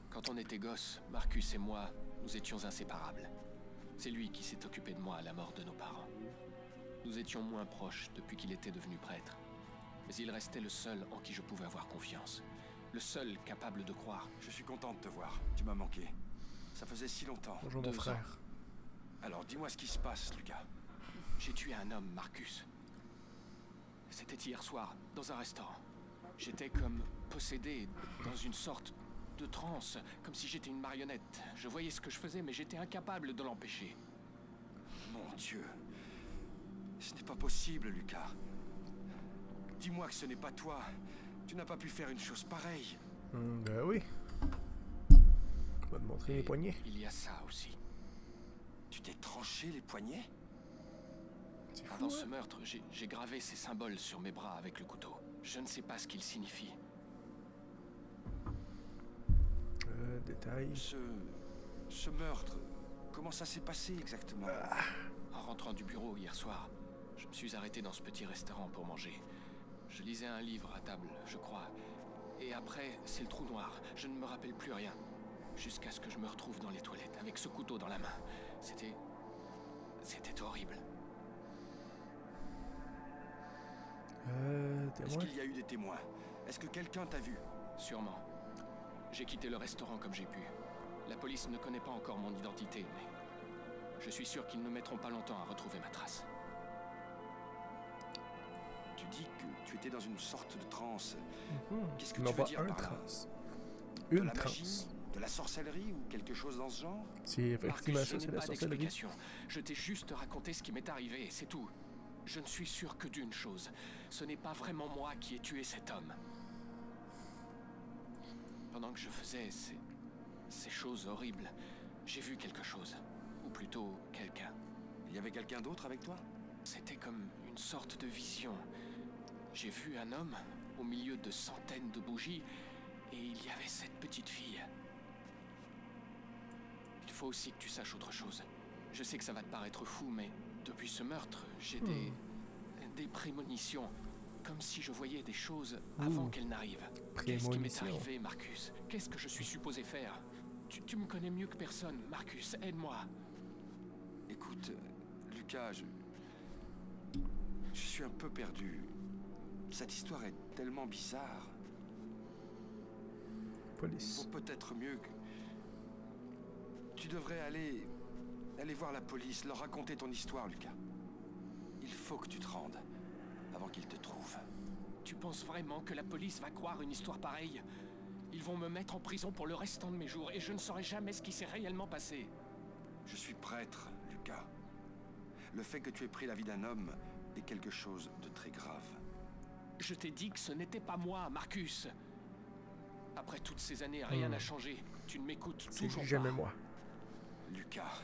Quand on était gosses, Marcus et moi, nous étions inséparables. C'est lui qui s'est occupé de moi à la mort de nos parents. Nous étions moins proches depuis qu'il était devenu prêtre. Mais il restait le seul en qui je pouvais avoir confiance. Le seul capable de croire. Je suis content de te voir. Tu m'as manqué. Ça faisait si longtemps. Bonjour mon frère. Alors, dis-moi ce qui se passe, Lucas. J'ai tué un homme, Marcus. C'était hier soir, dans un restaurant. J'étais comme possédé, dans une sorte de transe, comme si j'étais une marionnette. Je voyais ce que je faisais, mais j'étais incapable de l'empêcher. Mon Dieu. Ce n'est pas possible, Lucas. Dis-moi que ce n'est pas toi. Tu n'as pas pu faire une chose pareille. Ben oui. On va te montrer les poignets. Il y a ça aussi. Tu t'es tranché les poignets? Dans ce meurtre, j'ai gravé ces symboles sur mes bras avec le couteau. Je ne sais pas ce qu'ils signifient. Détail. Ce meurtre, comment ça s'est passé exactement? En rentrant du bureau hier soir, je me suis arrêté dans ce petit restaurant pour manger. Je lisais un livre à table, je crois. Et après, c'est le trou noir. Je ne me rappelle plus rien. Jusqu'à ce que je me retrouve dans les toilettes, avec ce couteau dans la main. C'était horrible. Est-ce qu'il y a eu des témoins? Est-ce que quelqu'un t'a vu? Sûrement. J'ai quitté le restaurant comme j'ai pu. La police ne connaît pas encore mon identité, mais... je suis sûr qu'ils ne mettront pas longtemps à retrouver ma trace. Tu dis que tu étais dans une sorte de transe. Qu'est-ce que non, tu veux pas dire un par là? transe. De Une la transe. magie, de la sorcellerie ou quelque chose dans ce genre? C'est effectivement Marcus, ça, je c'est n'ai la pas sorcellerie. d'explication. Je t'ai juste raconté ce qui m'est arrivé, c'est tout. Je ne suis sûr que d'une chose. Ce n'est pas vraiment moi qui ai tué cet homme. Pendant que je faisais ces choses horribles, j'ai vu quelque chose. Ou plutôt, quelqu'un. Il y avait quelqu'un d'autre avec toi? C'était comme une sorte de vision. J'ai vu un homme au milieu de centaines de bougies et il y avait cette petite fille. Il faut aussi que tu saches autre chose. Je sais que ça va te paraître fou, mais depuis ce meurtre, j'ai des prémonitions. Comme si je voyais des choses avant qu'elles n'arrivent. Qu'est-ce qui m'est arrivé, Marcus? Qu'est-ce que je suis supposé faire? Tu me connais mieux que personne, Marcus, aide-moi. Écoute, Lucas, je suis un peu perdu. Cette histoire est tellement bizarre. Police. Vaut peut-être mieux que... Tu devrais aller voir la police, leur raconter ton histoire, Lucas. Il faut que tu te rendes, avant qu'ils te trouvent. Tu penses vraiment que la police va croire une histoire pareille? Ils vont me mettre en prison pour le restant de mes jours et je ne saurai jamais ce qui s'est réellement passé. Je suis prêtre, Lucas. Le fait que tu aies pris la vie d'un homme est quelque chose de très grave. Je t'ai dit que ce n'était pas moi, Marcus. Après toutes ces années, rien n'a changé. Tu ne m'écoutes toujours pas. C'est jamais moi. Lucas,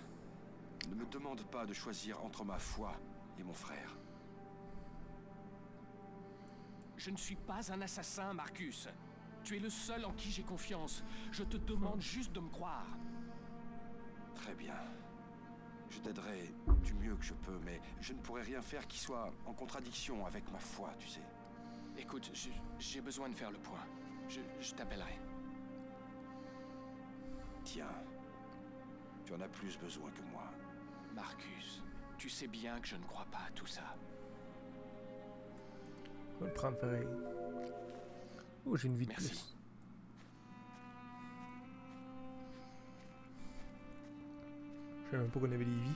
ne me demande pas de choisir entre ma foi et mon frère. Je ne suis pas un assassin, Marcus. Tu es le seul en qui j'ai confiance. Je te demande juste de me croire. Très bien. Je t'aiderai du mieux que je peux, mais je ne pourrai rien faire qui soit en contradiction avec ma foi, tu sais. Écoute, j'ai besoin de faire le point. Je t'appellerai. Tiens, tu en as plus besoin que moi. Marcus, tu sais bien que je ne crois pas à tout ça. On va le prendre pareil. Oh, j'ai une vie de Merci. plus. Je savais même pas qu'on avait des vies.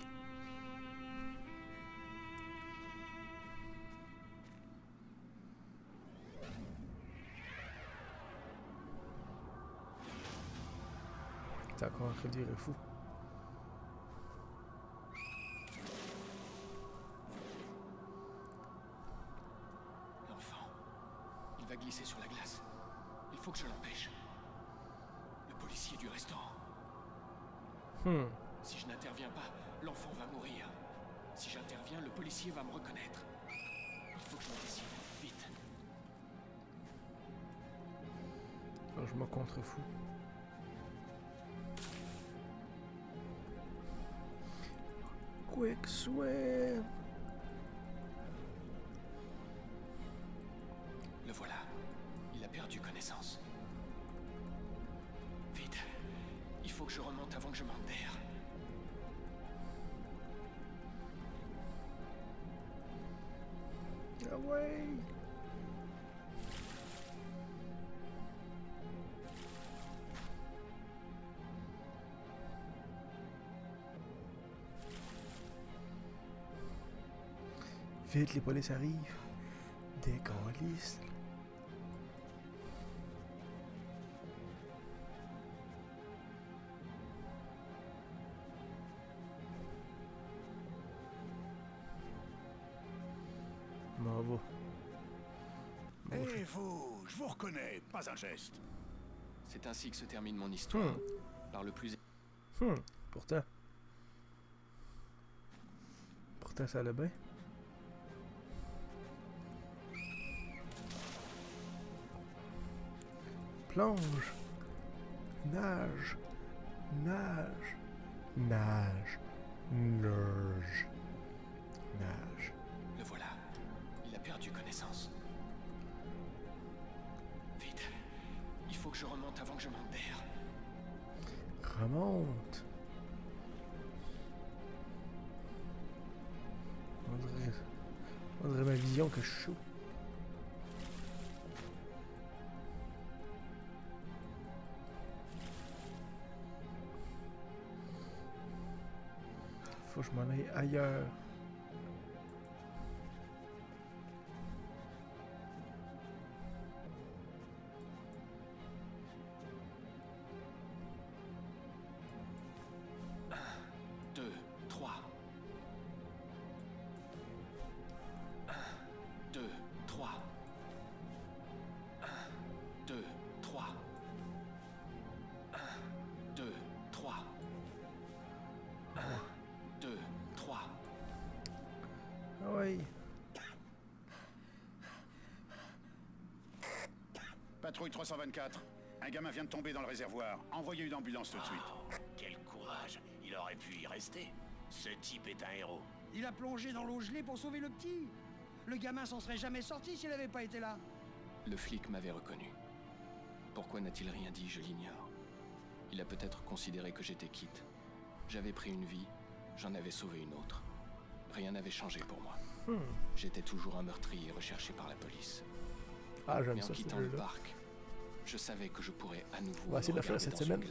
T'as encore un crédit fou. du restaurant. Si je n'interviens pas, l'enfant va mourir. Si j'interviens, le policier va me reconnaître. Il faut que je me décide, vite. Alors, je me contrefous. Quick swim! Le voilà. Il a perdu connaissance. Vite. Il faut que je remonte avant que je manque d'air. Ah ouais! Vite, les polices arrivent. Décalisse. M'en va. Eh vous, je vous reconnais, pas un geste. C'est ainsi que se termine mon histoire. Par le plus... Pourtant. Pourtant, ça allait bien. Plonge. Nage. Nage. Nage. Nage. Nage. Le voilà. Il a perdu connaissance. Vite. Il faut que je remonte avant que je manque d'air. Remonte. On dirait ma vision que je suis chaud. Faut que je m'en aille ailleurs. Patrouille 324. Un gamin vient de tomber dans le réservoir. Envoyez une ambulance tout de suite. Quel courage. Il aurait pu y rester. Ce type est un héros. Il a plongé dans l'eau gelée pour sauver le petit. Le gamin s'en serait jamais sorti s'il n'avait pas été là. Le flic m'avait reconnu. Pourquoi n'a-t-il rien dit, je l'ignore. Il a peut-être considéré que j'étais quitte. J'avais pris une vie, j'en avais sauvé une autre. Rien n'avait changé pour moi. J'étais toujours un meurtrier recherché par la police. Ah, j'aime mais en ça, quittant le parc, je savais que je pourrais à nouveau on va essayer de le faire cette semaine. Je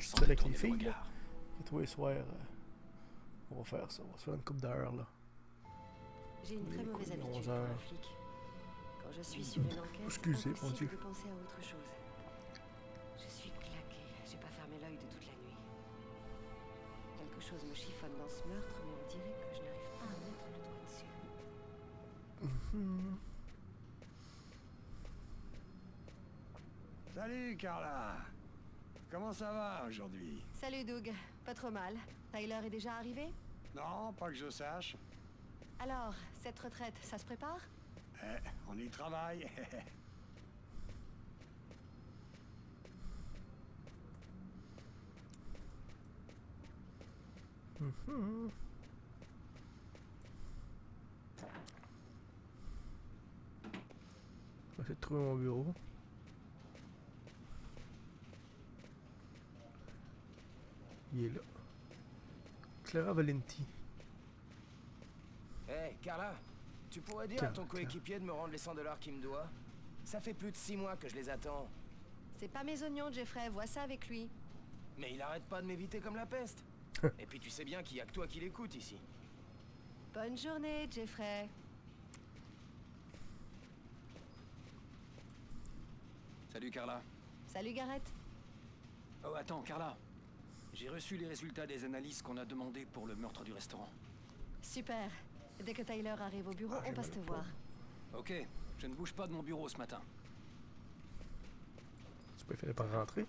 suis sans seul avec les détourner le filles. regard. Et tous les soirs, on va faire ça. On va se faire une couple d'heures là. J'ai une très mauvaise habitude 11 pour un heures. flic. Quand je suis sur une enquête, Excusez, c'est mon Dieu. impossible de penser à autre chose. Je suis claquée. J'ai pas fermé l'œil de toute la nuit. Quelque chose me chiffonne dans ce meurtre, mais on dirait que je n'arrive pas à mettre le doigt dessus. Salut, Carla. Comment ça va aujourd'hui? Salut, Doug. Pas trop mal. Tyler est déjà arrivé? Non, pas que je sache. Alors, cette retraite, ça se prépare? On y travaille. Je vais essayer de trouver mon bureau. Il est là. Clara Valenti. Hey, Carla, tu pourrais dire à ton coéquipier de me rendre les 100 $ qu'il me doit? Ça fait plus de 6 mois que je les attends. C'est pas mes oignons, Jeffrey. Vois ça avec lui. Mais il arrête pas de m'éviter comme la peste. Et puis tu sais bien qu'il y a que toi qui l'écoute ici. Bonne journée, Jeffrey. Salut, Carla. Salut, Garrett. Oh, attends, Carla. J'ai reçu les résultats des analyses qu'on a demandées pour le meurtre du restaurant. Super. Dès que Tyler arrive au bureau, on passe te voir. Ok, je ne bouge pas de mon bureau ce matin. Tu peux finir par rentrer.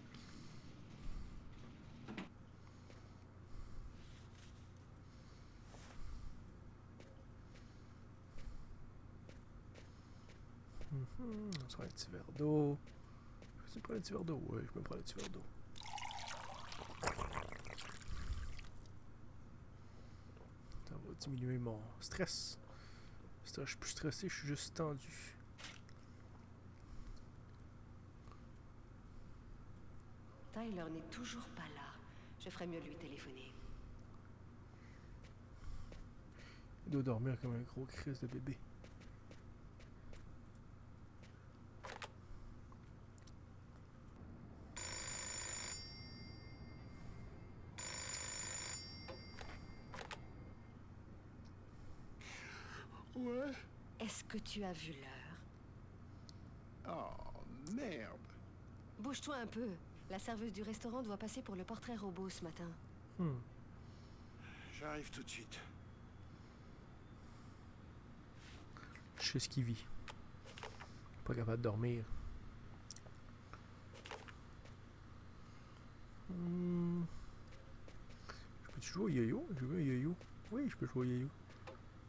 On se prend un petit verre d'eau. Je peux prendre un petit verre d'eau? Oui, je peux me prendre un petit verre d'eau. Ça va diminuer mon stress. Je suis plus stressé, je suis juste tendu. Tyler n'est toujours pas là. Je ferais mieux de lui téléphoner. Il doit dormir comme un gros crise de bébé. Ouais. Est-ce que tu as vu l'heure? Oh, merde. Bouge-toi un peu. La serveuse du restaurant doit passer pour le portrait robot ce matin. J'arrive tout de suite. Je sais ce qu'il vit. Pas capable de dormir. Peux-tu jouer au yo-yo? J'ai vu un yo-yo. Oui, je peux jouer au yo-yo.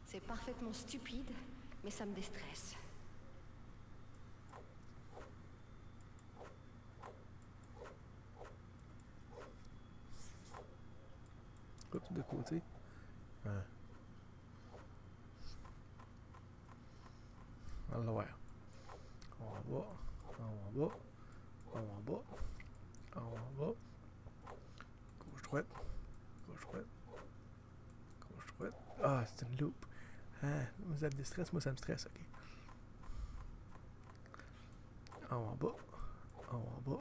C'est parfaitement stupide, mais ça me déstresse. Hop, de côté. Hein. Alors, en bas, en bas, en bas, en bas. Gauche droite, gauche droite, gauche droite. Ah, c'est une loupe. Hein, ça te déstresse, moi ça me stresse, ok. En bas, en bas.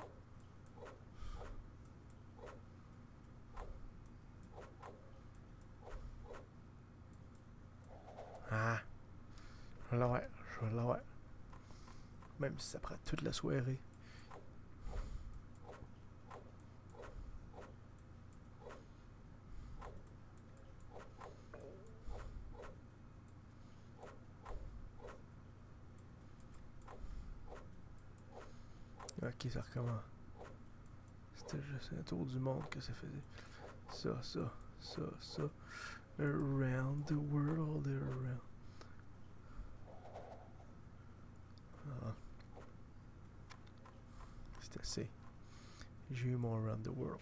Ah, je vais l'avoir, je vais l'avoir. Même si ça prend toute la soirée. Ok, ça recommence. C'était juste un tour du monde que ça faisait. Ça. Around the world, around. Ah. C'est assez. J'ai eu mon around the world.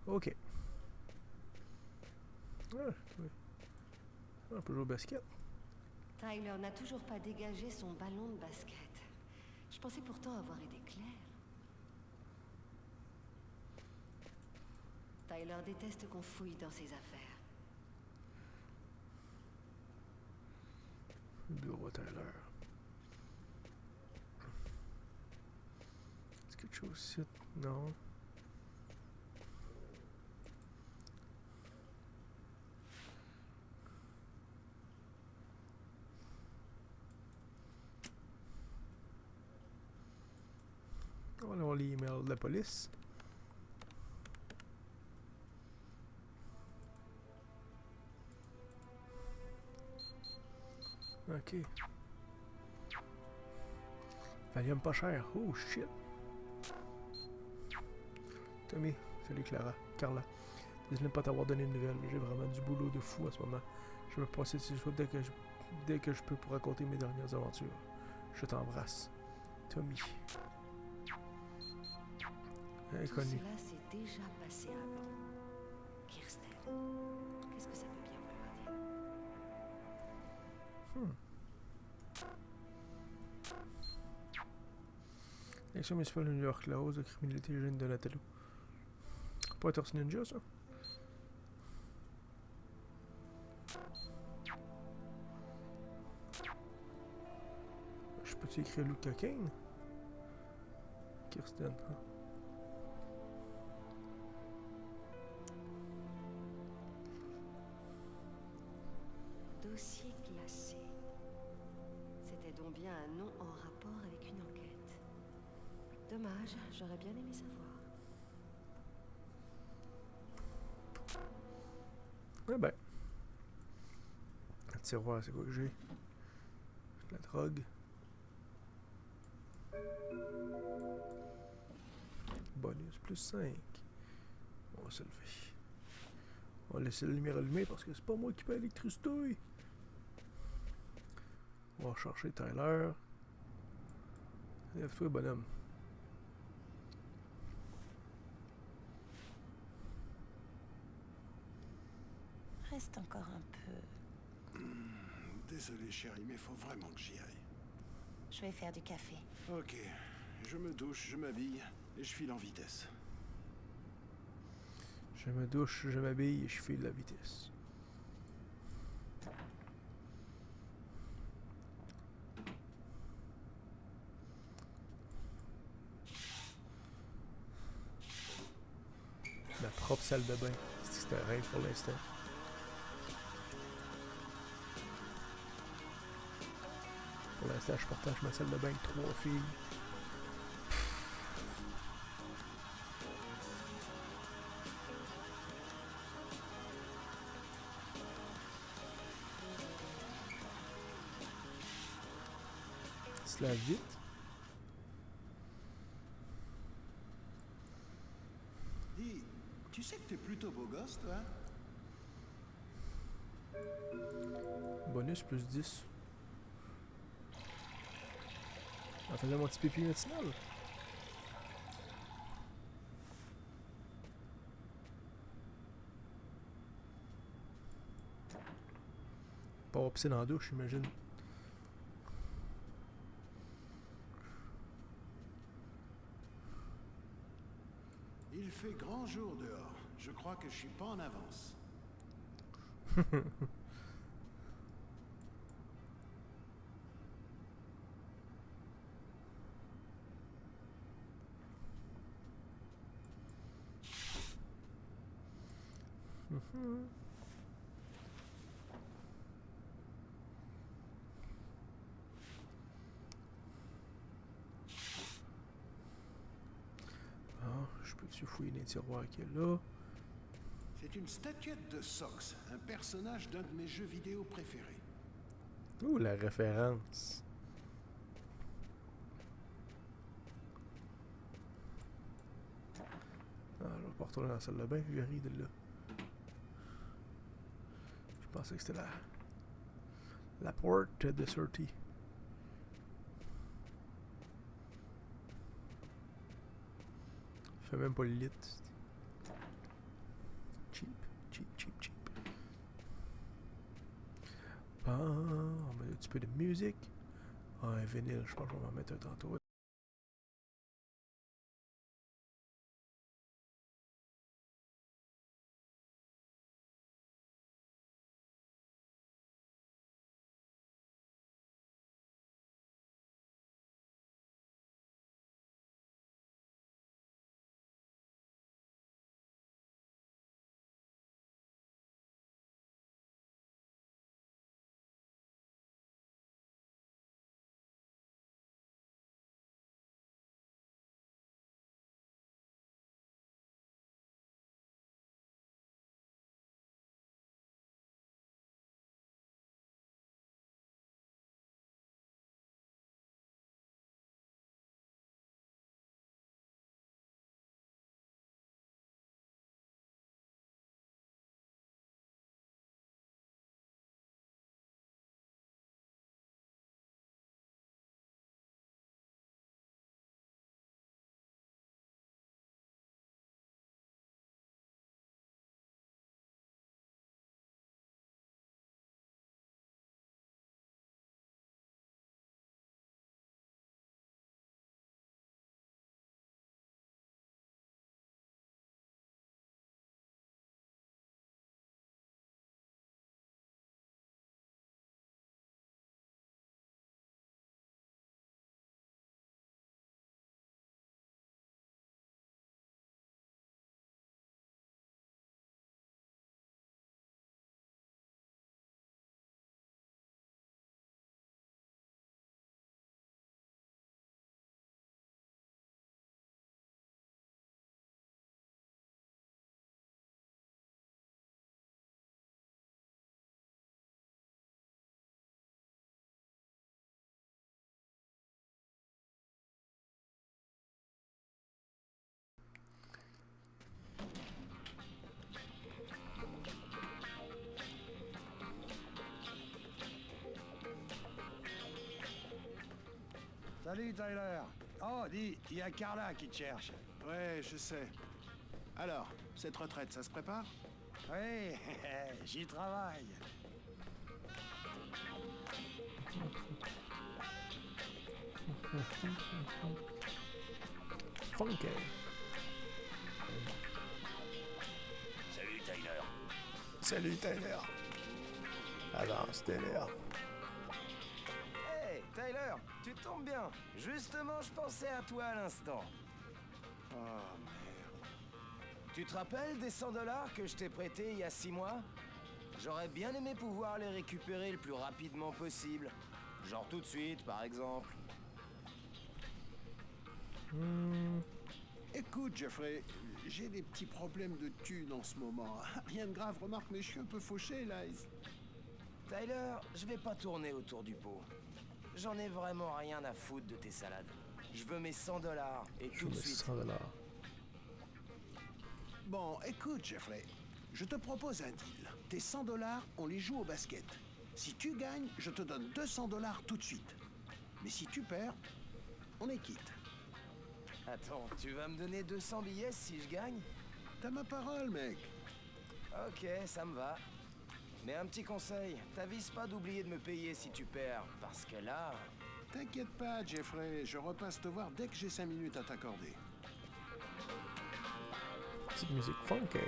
Ok. Ah, oui. On peut jouer au basket. Tyler n'a toujours pas dégagé son ballon de basket. Je pensais pourtant avoir été claire. Tyler déteste qu'on fouille dans ses affaires. Bureau à Tyler. Est-ce que quelque chose ici? Non. On va aller voir les emails de la police. Ok. Valium pas cher. Oh shit. Tommy, salut Clara. Carla. Désolé de ne pas t'avoir donné de nouvelles. J'ai vraiment du boulot de fou en ce moment. Je vais me passer dessus dès que je peux pour raconter mes dernières aventures. Je t'embrasse. Tommy. Inconnu. Tout cela s'est déjà passé avant. Kirsten, qu'est-ce que ça peut bien vouloir dire? L'élection municipale de New York, la hausse de criminalité jeune de Natalou. Pas Torse Ninja, ça? Je peux-tu écrire Luke Kane? Kirsten, hein? Dossier classé. C'était donc bien un nom en rapport avec une enquête. Dommage, j'aurais bien aimé savoir. Eh ben. Un tiroir, c'est quoi que j'ai? De la drogue. Bonus plus 5. On va se lever. On va laisser la lumière allumée parce que c'est pas moi qui paye l'électricité. On va chercher Tyler. Lève-toi, bonhomme. Reste encore un peu. Désolé, chérie, mais faut vraiment que j'y aille. Je vais faire du café. Ok, je me douche, je m'habille et je file en vitesse. Je me douche, je m'habille et je file la vitesse. Ma propre salle de bain. C'est un rêve pour l'instant. Pour l'instant, je partage ma salle de bain avec 3 filles. Se lave vite. Dis, tu sais que t'es plutôt beau gosse, toi? Bonus plus 10. En faisant mon petit pipi matinal. Pas avoir pissé dans la douche, j'imagine. Il fait grand jour dehors. Je crois que je suis pas en avance. Je peux-tu fouiller les tiroirs qu'il y a là? C'est une statuette de Sox, un personnage d'un de mes jeux vidéo préférés. Ouh, la référence. Ah, je vais pas retourner dans la salle de bain, j'ai ri de là. Je pensais que c'était la porte de sortie. Fait même pas le lit. Cheap, cheap, cheap, cheap. Ah, on met un petit peu de musique. Ah, un vinyle, je pense qu'on va en mettre un tantôt. Salut, Tyler. Oh, dis, il y a Carla qui te cherche. Ouais, je sais. Alors, cette retraite, ça se prépare? Oui, j'y travaille. Funky. Salut, Tyler. Salut, Tyler. Avance, Tyler. Hey, Tyler, tu tombes bien. Justement, je pensais à toi à l'instant. Oh, merde. Tu te rappelles des 100 $ que je t'ai prêtés il y a 6 mois? J'aurais bien aimé pouvoir les récupérer le plus rapidement possible. Genre tout de suite, par exemple. Écoute, Jeffrey, j'ai des petits problèmes de thunes en ce moment. Rien de grave, remarque, mais je suis un peu fauché, là. Tyler, je vais pas tourner autour du pot. J'en ai vraiment rien à foutre de tes salades. Je veux mes 100 $ et tout de suite. 100 $. Bon, écoute, Jeffrey, je te propose un deal. Tes 100 $, on les joue au basket. Si tu gagnes, je te donne 200 $ tout de suite. Mais si tu perds, on est quitte. Attends, tu vas me donner 200 billets si je gagne? T'as ma parole, mec. Ok, ça me va. Mais un petit conseil, t'avises pas d'oublier de me payer si tu perds, parce que là... T'inquiète pas, Jeffrey, je repasse te voir dès que j'ai 5 minutes à t'accorder. Petite musique funky.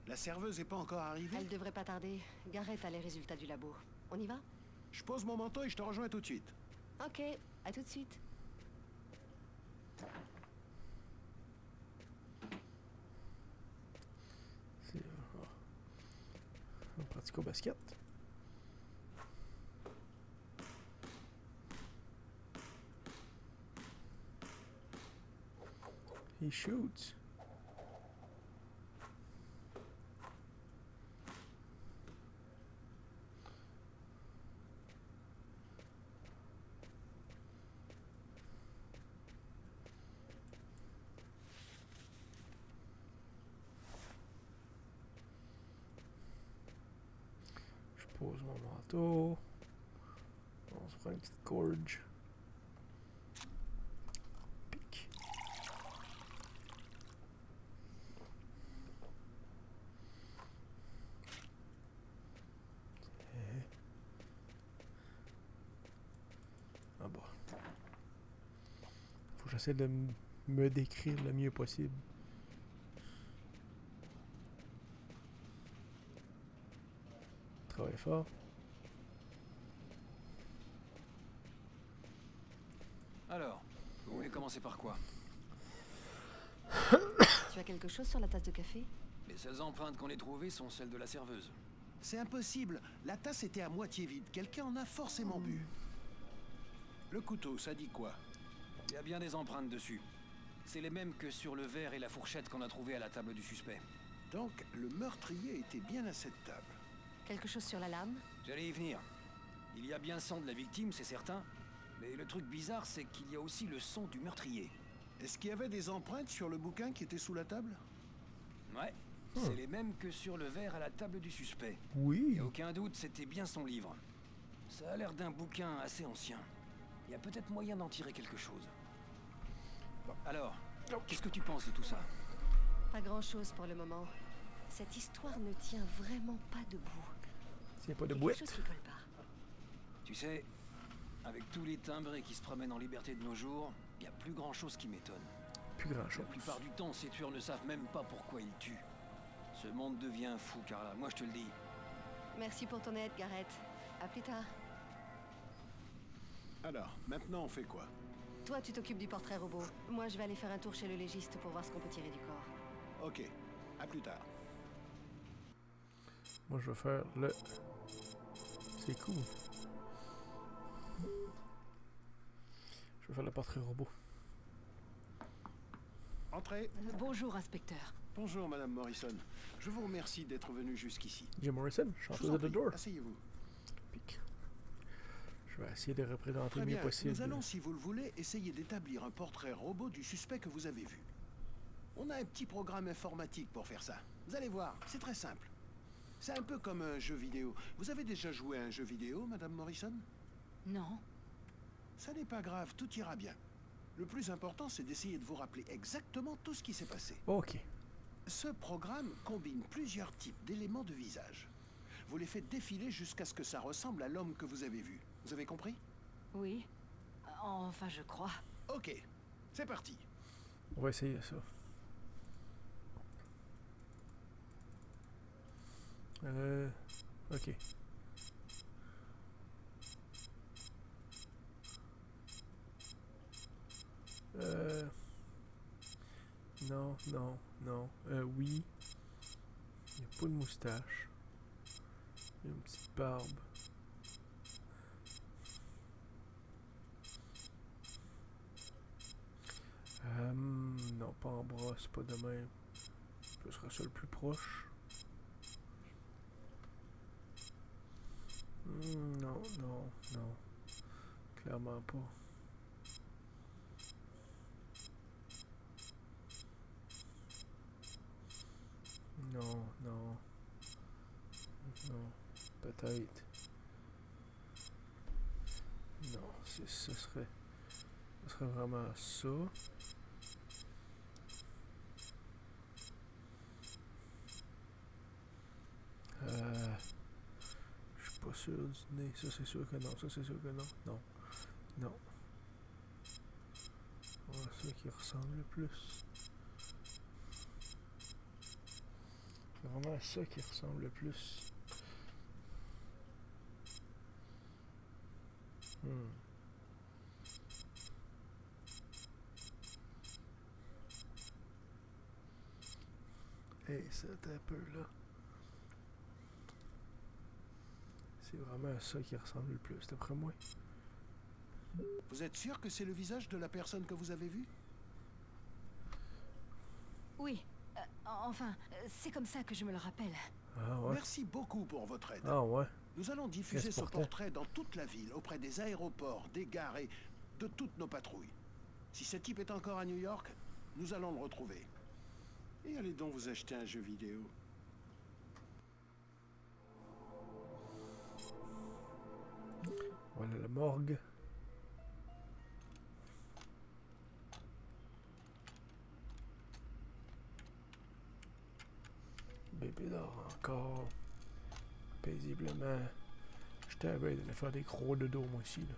La serveuse est pas encore arrivée? Elle devrait pas tarder. Garrett a les résultats du labo. On y va? Je pose mon manteau et je te rejoins tout de suite. Ok, à tout de suite. On pratique au basket. He shoots. Je pose mon manteau. On se prend une petite gorge. Pic. Ah bon. Faut que j'essaie de me décrire le mieux possible. Travaille fort. Alors, vous voulez commencer par quoi? Tu as quelque chose sur la tasse de café? Les seules empreintes qu'on ait trouvées sont celles de la serveuse. C'est impossible. La tasse était à moitié vide. Quelqu'un en a forcément bu. Le couteau, ça dit quoi? Il y a bien des empreintes dessus. C'est les mêmes que sur le verre et la fourchette qu'on a trouvées à la table du suspect. Donc, le meurtrier était bien à cette table. Quelque chose sur la lame? J'allais y venir. Il y a bien le sang de la victime, c'est certain. Mais le truc bizarre, c'est qu'il y a aussi le sang du meurtrier. Est-ce qu'il y avait des empreintes sur le bouquin qui était sous la table? Ouais. C'est les mêmes que sur le verre à la table du suspect. Oui. Il n'y a aucun doute, c'était bien son livre. Ça a l'air d'un bouquin assez ancien. Il y a peut-être moyen d'en tirer quelque chose. Bon, alors, qu'est-ce que tu penses de tout ça? Pas grand-chose pour le moment. Cette histoire ne tient vraiment pas debout. S'il n'y a pas de Il y a boîte. quelque chose qui colle pas. Tu sais, avec tous les timbrés qui se promènent en liberté de nos jours, il n'y a plus grand-chose qui m'étonne. Plus grand-chose. La plupart du temps, ces tueurs ne savent même pas pourquoi ils tuent. Ce monde devient fou, Carla. Moi, je te le dis. Merci pour ton aide, Garrett. À plus tard. Alors, maintenant on fait quoi? Toi, tu t'occupes du portrait robot. Moi, je vais aller faire un tour chez le légiste pour voir ce qu'on peut tirer du corps. Ok, à plus tard. Moi, je vais faire le... C'est cool. Je vais faire le portrait robot. Entrez. Bonjour, inspecteur. Bonjour, Madame Morrison. Je vous remercie d'être venu jusqu'ici. Jim Morrison, Je vous chanteuse en de The prie, Door. asseyez-vous. Pic. Je vais essayer de représenter Très le mieux bien, possible. nous allons, si vous le voulez, essayer d'établir un portrait robot du suspect que vous avez vu. On a un petit programme informatique pour faire ça. Vous allez voir, c'est très simple. C'est un peu comme un jeu vidéo. Vous avez déjà joué à un jeu vidéo, Madame Morrison? Non. Ça n'est pas grave, tout ira bien. Le plus important, c'est d'essayer de vous rappeler exactement tout ce qui s'est passé. Ok. Ce programme combine plusieurs types d'éléments de visage. Vous les faites défiler jusqu'à ce que ça ressemble à l'homme que vous avez vu. Vous avez compris? Oui. Enfin, je crois. Ok, c'est parti. On va essayer ça. Ok. Non, non, non. Oui. Il n'y a pas de moustache. Il y a une petite barbe. Non, pas en bras, c'est pas de même. Ce sera ça le plus proche. Non, non, non. Clairement pas. Non, non. Non. Peut-être. Non, ce serait vraiment ça. Je suis pas sûr du nez. Ça c'est sûr que non. Ça c'est sûr que non. Non. Non. Voilà ça qui ressemble le plus. C'est vraiment ça qui ressemble le plus. Hey, c'est un peu là. C'est vraiment ça qui ressemble le plus, d'après moi. Vous êtes sûr que c'est le visage de la personne que vous avez vue? Oui. Enfin, c'est comme ça que je me le rappelle. Ah ouais. Merci beaucoup pour votre aide. Ah ouais. Nous allons diffuser ce portrait dans toute la ville, auprès des aéroports, des gares et de toutes nos patrouilles. Si ce type est encore à New York, nous allons le retrouver. Et allez donc vous acheter un jeu vidéo. Voilà la morgue. Bébé dort encore. Paisiblement. J'étais à veille d'aller faire des gros dodo moi aussi là.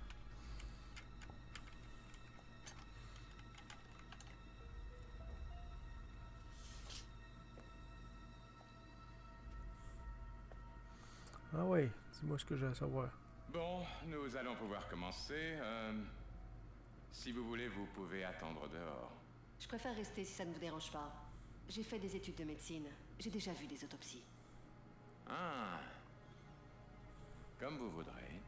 Ah ouais, dis-moi ce que j'ai à savoir. Bon, nous allons pouvoir commencer. Si vous voulez, vous pouvez attendre dehors. Je préfère rester si ça ne vous dérange pas. J'ai fait des études de médecine. J'ai déjà vu des autopsies. Ah. Comme vous voudrez.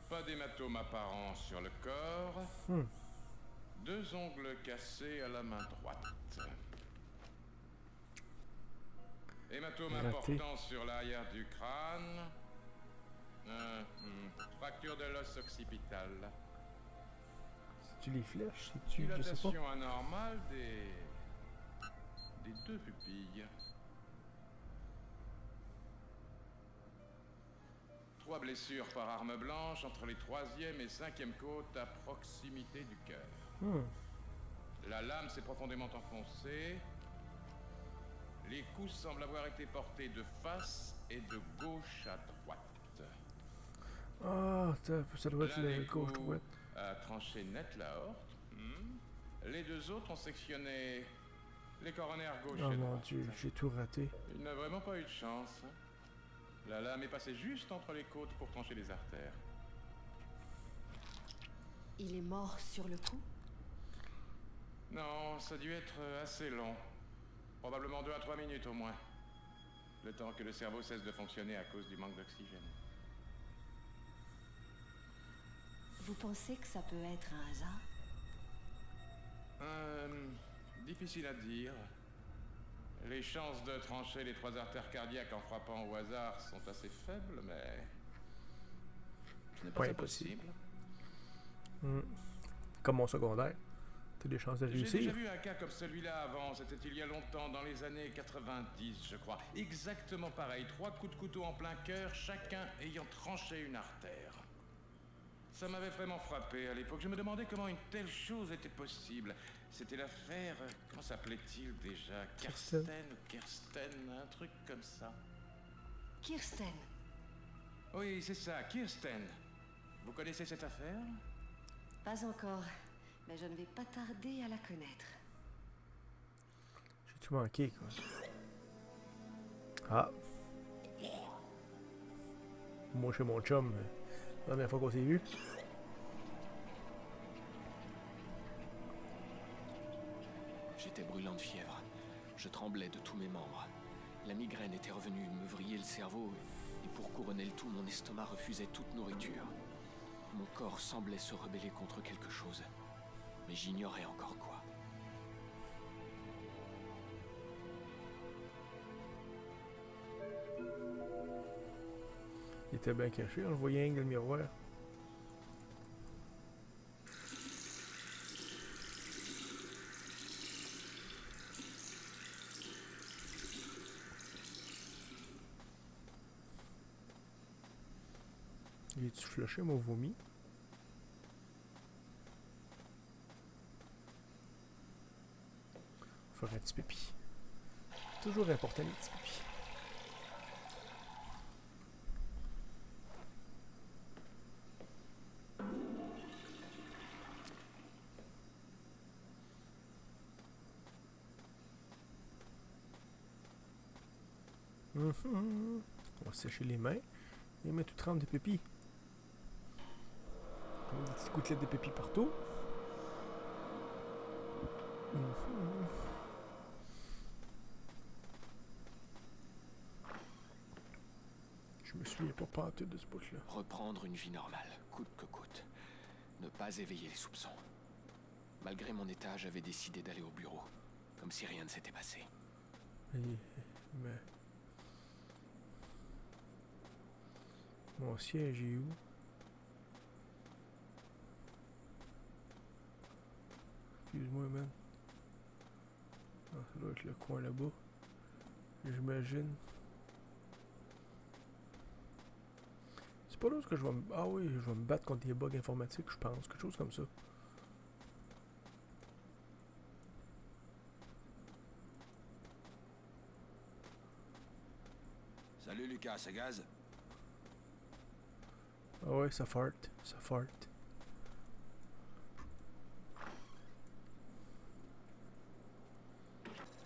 Pas d'hématome apparent sur le corps. 2 ongles cassés à la main droite. Hématome important sur l'arrière du crâne. Fracture de l'os occipital. C'est-tu les flèches? C'est-tu, je sais pas. Dilatation anormale des 2 pupilles. 3 blessures par arme blanche entre les 3e et 5e côtes à proximité du cœur. La lame s'est profondément enfoncée. Les coups semblent avoir été portés de face et de gauche à droite. Ah, ça doit être le gauche-droite. A tranché net la aorte. Les 2 autres ont sectionné les coronaires gauche et droite. Oh mon Dieu, j'ai tout raté. Il n'a vraiment pas eu de chance. La lame est passée juste entre les côtes pour trancher les artères. Il est mort sur le coup? Non, ça a dû être assez long. Probablement 2 à 3 minutes au moins. Le temps que le cerveau cesse de fonctionner à cause du manque d'oxygène. Vous pensez que ça peut être un hasard? Difficile à dire. Les chances de trancher les 3 artères cardiaques en frappant au hasard sont assez faibles, mais... ce n'est pas impossible. Comme mon secondaire. T'as des chances de J'ai réussir. déjà vu un cas comme celui-là avant, c'était il y a longtemps, dans les années 90, je crois. Exactement pareil, 3 coups de couteau en plein cœur, chacun ayant tranché une artère. Ça m'avait vraiment frappé à l'époque. Je me demandais comment une telle chose était possible. C'était l'affaire... Comment s'appelait-il déjà? Kirsten ou Kirsten, un truc comme ça. Kirsten. Oui, c'est ça, Kirsten. Vous connaissez cette affaire? Pas encore, mais je ne vais pas tarder à la connaître. J'ai tout manqué, quoi. Ah. Moi, chez mon chum, la première fois qu'on s'est vu. J'étais brûlant de fièvre. Je tremblais de tous mes membres. La migraine était revenue me vriller le cerveau et pour couronner le tout, mon estomac refusait toute nourriture. Mon corps semblait se rebeller contre quelque chose, mais j'ignorais encore quoi. Il était bien caché, on le voyait avec le miroir. Il est-tu flushé, mon vomi? Faire un petit pipi. Toujours important, les petits pipis. On va sécher les mains et mettre tout trempe de pépi. Des petites gouttelettes de pépi partout. Je me souviens pas pantoute de ce bout-là. Reprendre une vie normale, coûte que coûte. Ne pas éveiller les soupçons. Malgré mon état, j'avais décidé d'aller au bureau, comme si rien ne s'était passé. Mais... Mon siège est où? Excuse-moi, man. Ah, ça doit être le coin là-bas. J'imagine. C'est pas là où que je vais me... Ah oui, je vais me battre contre des bugs informatiques, je pense. Quelque chose comme ça. Salut Lucas, c'est Gaz? Ah ouais, ça fart. Ça fart.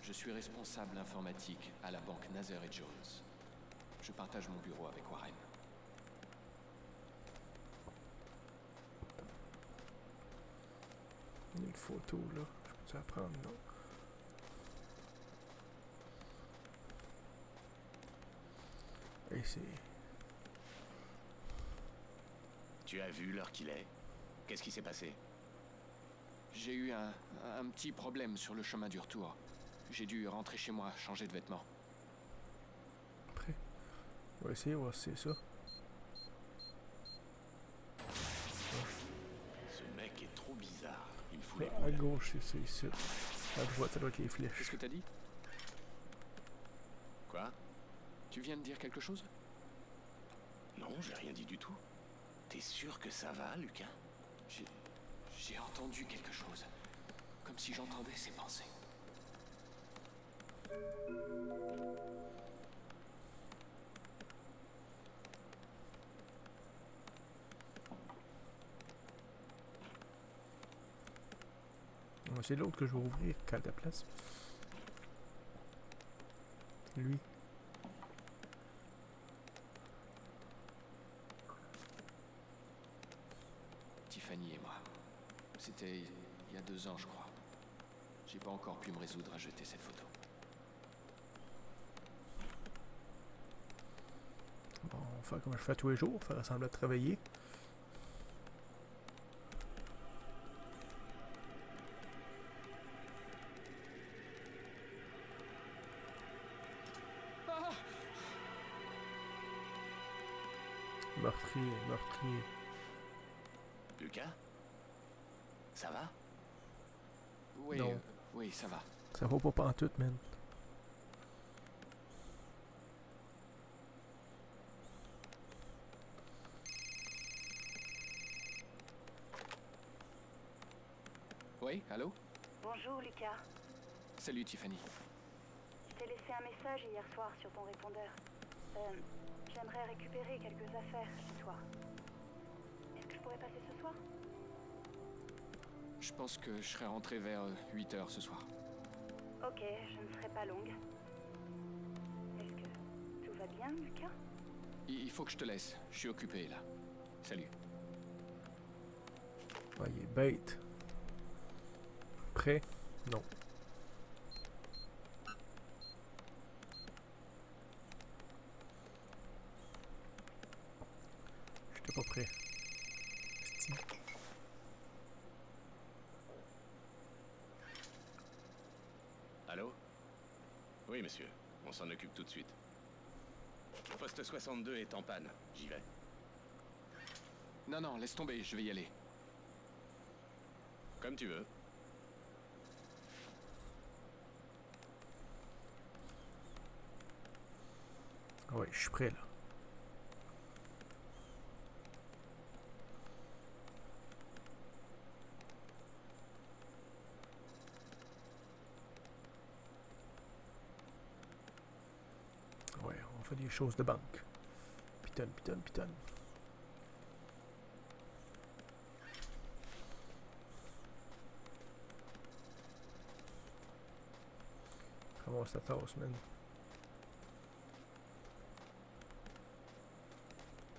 Je suis responsable informatique à la banque Nazer et Jones. Je partage mon bureau avec Warren. Il y a une photo là. Je peux-tu la prendre, non? Et c'est... Tu as vu l'heure qu'il est? Qu'est-ce qui s'est passé? J'ai eu un petit problème sur le chemin du retour. J'ai dû rentrer chez moi, changer de vêtements. Après, on va essayer, voir si c'est ça. Ce mec est trop bizarre. Il me fout les À boules. gauche, c'est ici. À droite, ça doit être les flèches. Qu'est-ce que t'as dit? Quoi? Tu viens de dire quelque chose? Non, j'ai rien dit du tout. T'es sûr que ça va, Lucas? J'ai entendu quelque chose. Comme si j'entendais ses pensées. C'est l'autre que je vais ouvrir, qu'à ta place. Lui. Tiffany et moi. C'était il y a 2 ans, je crois. J'ai pas encore pu me résoudre à jeter cette photo. Bon, on va faire comme je fais tous les jours, faire semblant de travailler. Meurtrier, meurtrier. Lucas? Ça va? Oui, Non. Oui, ça va. Ça va pas pantoute, man. Oui, allô? Bonjour, Lucas. Salut, Tiffany. Je t'ai laissé un message hier soir sur ton répondeur. J'aimerais récupérer quelques affaires chez toi. Est-ce que je pourrais passer ce soir? Je pense que je serai rentré vers 8h ce soir. Ok, je ne serai pas longue. Est-ce que tout va bien, Lucas? Il faut que je te laisse. Je suis occupé, là. Salut. Ouais, il est bête. Prêt? Non. J'étais pas prêt. Esti. Allô? Oui, monsieur. On s'en occupe tout de suite. Poste 62 est en panne. J'y vais. Non, non, laisse tomber, je vais y aller. Comme tu veux. Ah ouais, je suis prêt là. Ouais, on fait des choses de banque. Pitonne, pitonne, pitonne. Comment ça tasse, man?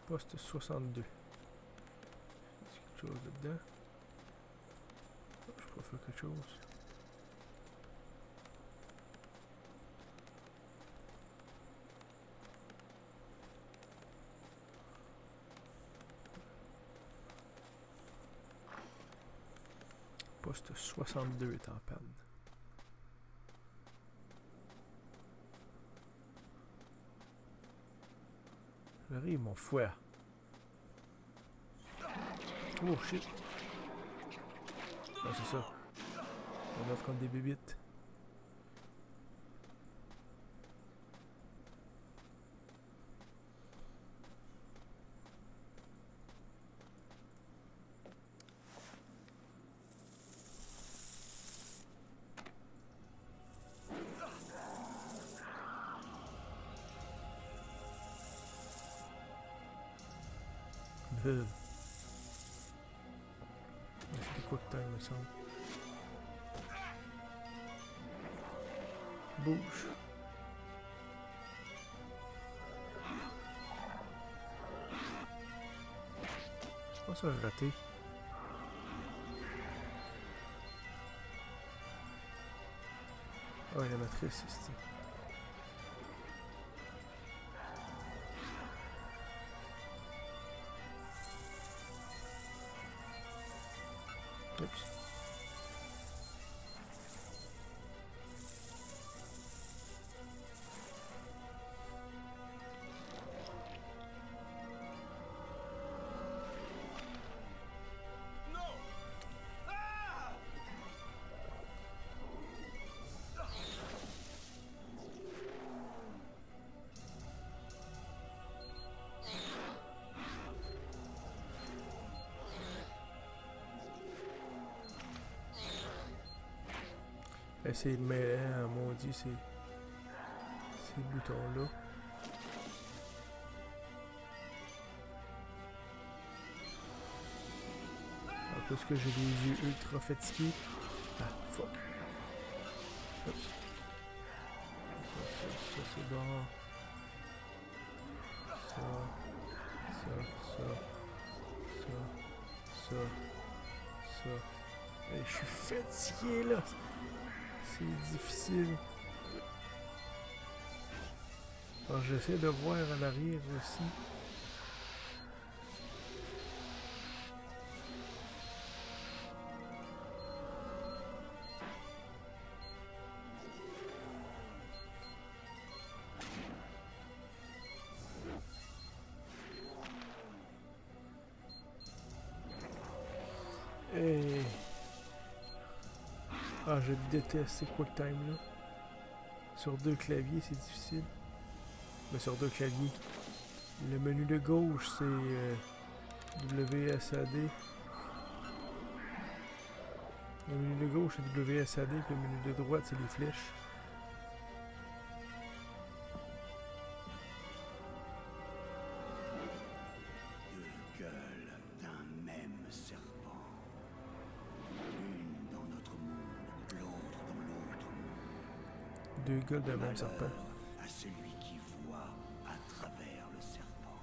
Poste 62. Est-ce quelque chose dedans? Je peux faire quelque chose. Poste 62 est en panne. J'arrive, mon fouet. Oh shit. Ah, c'est ça. On va prendre des bébites. C'était quoi que t'as, me semble? Bouge. Je pense que ça a raté. Ah, la matrice, c'est... Oups. Essayer de mêler à maudit ces boutons-là. En plus que j'ai les yeux ultra fatigués. Ah, fuck. Oups. Ça c'est bon. Ça. Et je suis fatigué là. C'est difficile. Alors j'essaie de voir en arrière aussi. Et... Ah, je déteste ces quick time là. Sur 2 claviers, c'est difficile. Mais sur 2 claviers. Le menu de gauche, c'est WSAD. Le menu de gauche, c'est WSAD. Puis le menu de droite, c'est les flèches. Deux gueules d'un même serpent. L'une dans notre monde, l'autre dans l'autre monde. 2 gueules d'un même serpent. À celui qui voit à travers le serpent.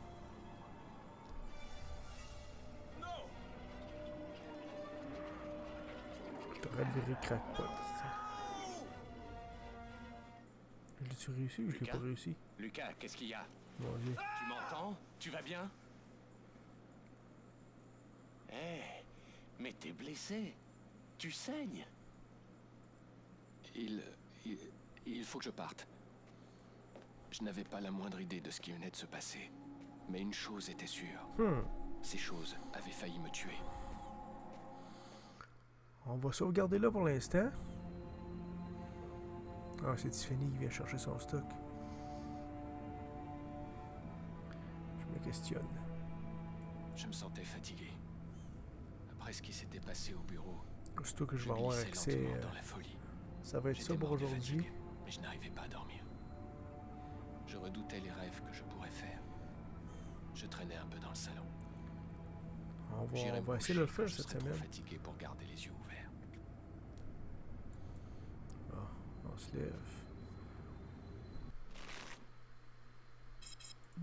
T'aurais viré crackpot. L'as-tu réussi ou je l'ai pas réussi? Lucas, qu'est-ce qu'il y a? Mon Dieu. Tu m'entends? Tu vas bien? Hé, mais t'es blessé. Tu saignes. Il faut que je parte. Je n'avais pas la moindre idée de ce qui venait de se passer. Mais une chose était sûre. Ces choses avaient failli me tuer. On va sauvegarder là pour l'instant. Ah, c'est Tiffany qui vient chercher son stock. Je me questionne. Je me sentais fatigué. Après ce qui s'était passé au bureau, Surtout que je vais avoir accès. dans la folie. Ça va être ça pour aujourd'hui. Mais je n'arrivais pas à dormir. Je redoutais les rêves que je pourrais faire. Je traînais un peu dans le salon. On va essayer de le faire cette semaine. Fatigué pour garder les yeux ouverts. Ah, on se lève.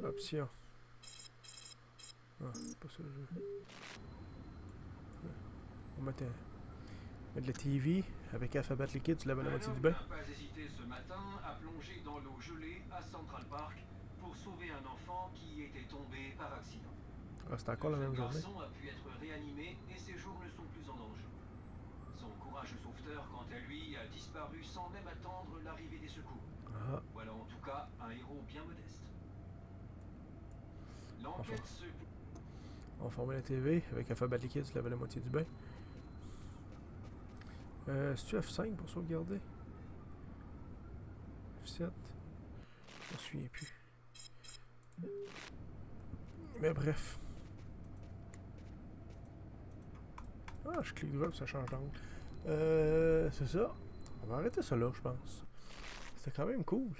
Option. Ah, c'est pas ça le jeu. On va mettre de la TV avec Alphabet Liquide, tu laves la moitié du bain. Pas hésité ce matin à plonger dans l'eau gelée à Central Park pour sauver un enfant qui était tombé par accident. Ah, c'est encore la même journée. Le garçon a pu être réanimé et ses jours ne sont plus en danger. Son courageux sauveteur, quant à lui, a disparu sans même attendre l'arrivée des secours. Ah. Voilà en tout cas un héros bien modeste. L'enquête se... On va former la TV avec Alphabet Liquide, tu laves la moitié du bain. C'est-tu F5 pour sauvegarder? F7? Je me souviens plus. Mais bref. Ah, je clique droit, ça change d'angle. C'est ça. On va arrêter ça là, je pense. C'était quand même cool.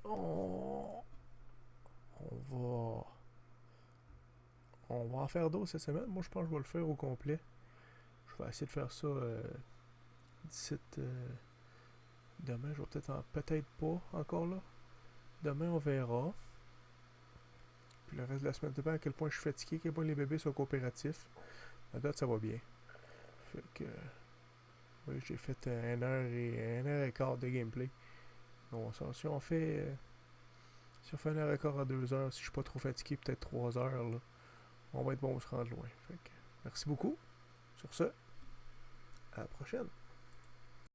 On va en faire d'autres cette semaine. Moi, je pense que je vais le faire au complet. Je vais essayer de faire ça d'ici demain. Je vais peut-être pas encore là. Demain, on verra. Puis le reste de la semaine, dépend à quel point je suis fatigué, à quel point les bébés sont coopératifs. À date, ça va bien. Fait que... oui, j'ai fait 1h15 de gameplay. Bon, ça, si on fait 1h15 à 2h, si je suis pas trop fatigué, peut-être 3 heures, là, on va être bon, on se rendre loin. Fait que, merci beaucoup. Sur ce, à la prochaine.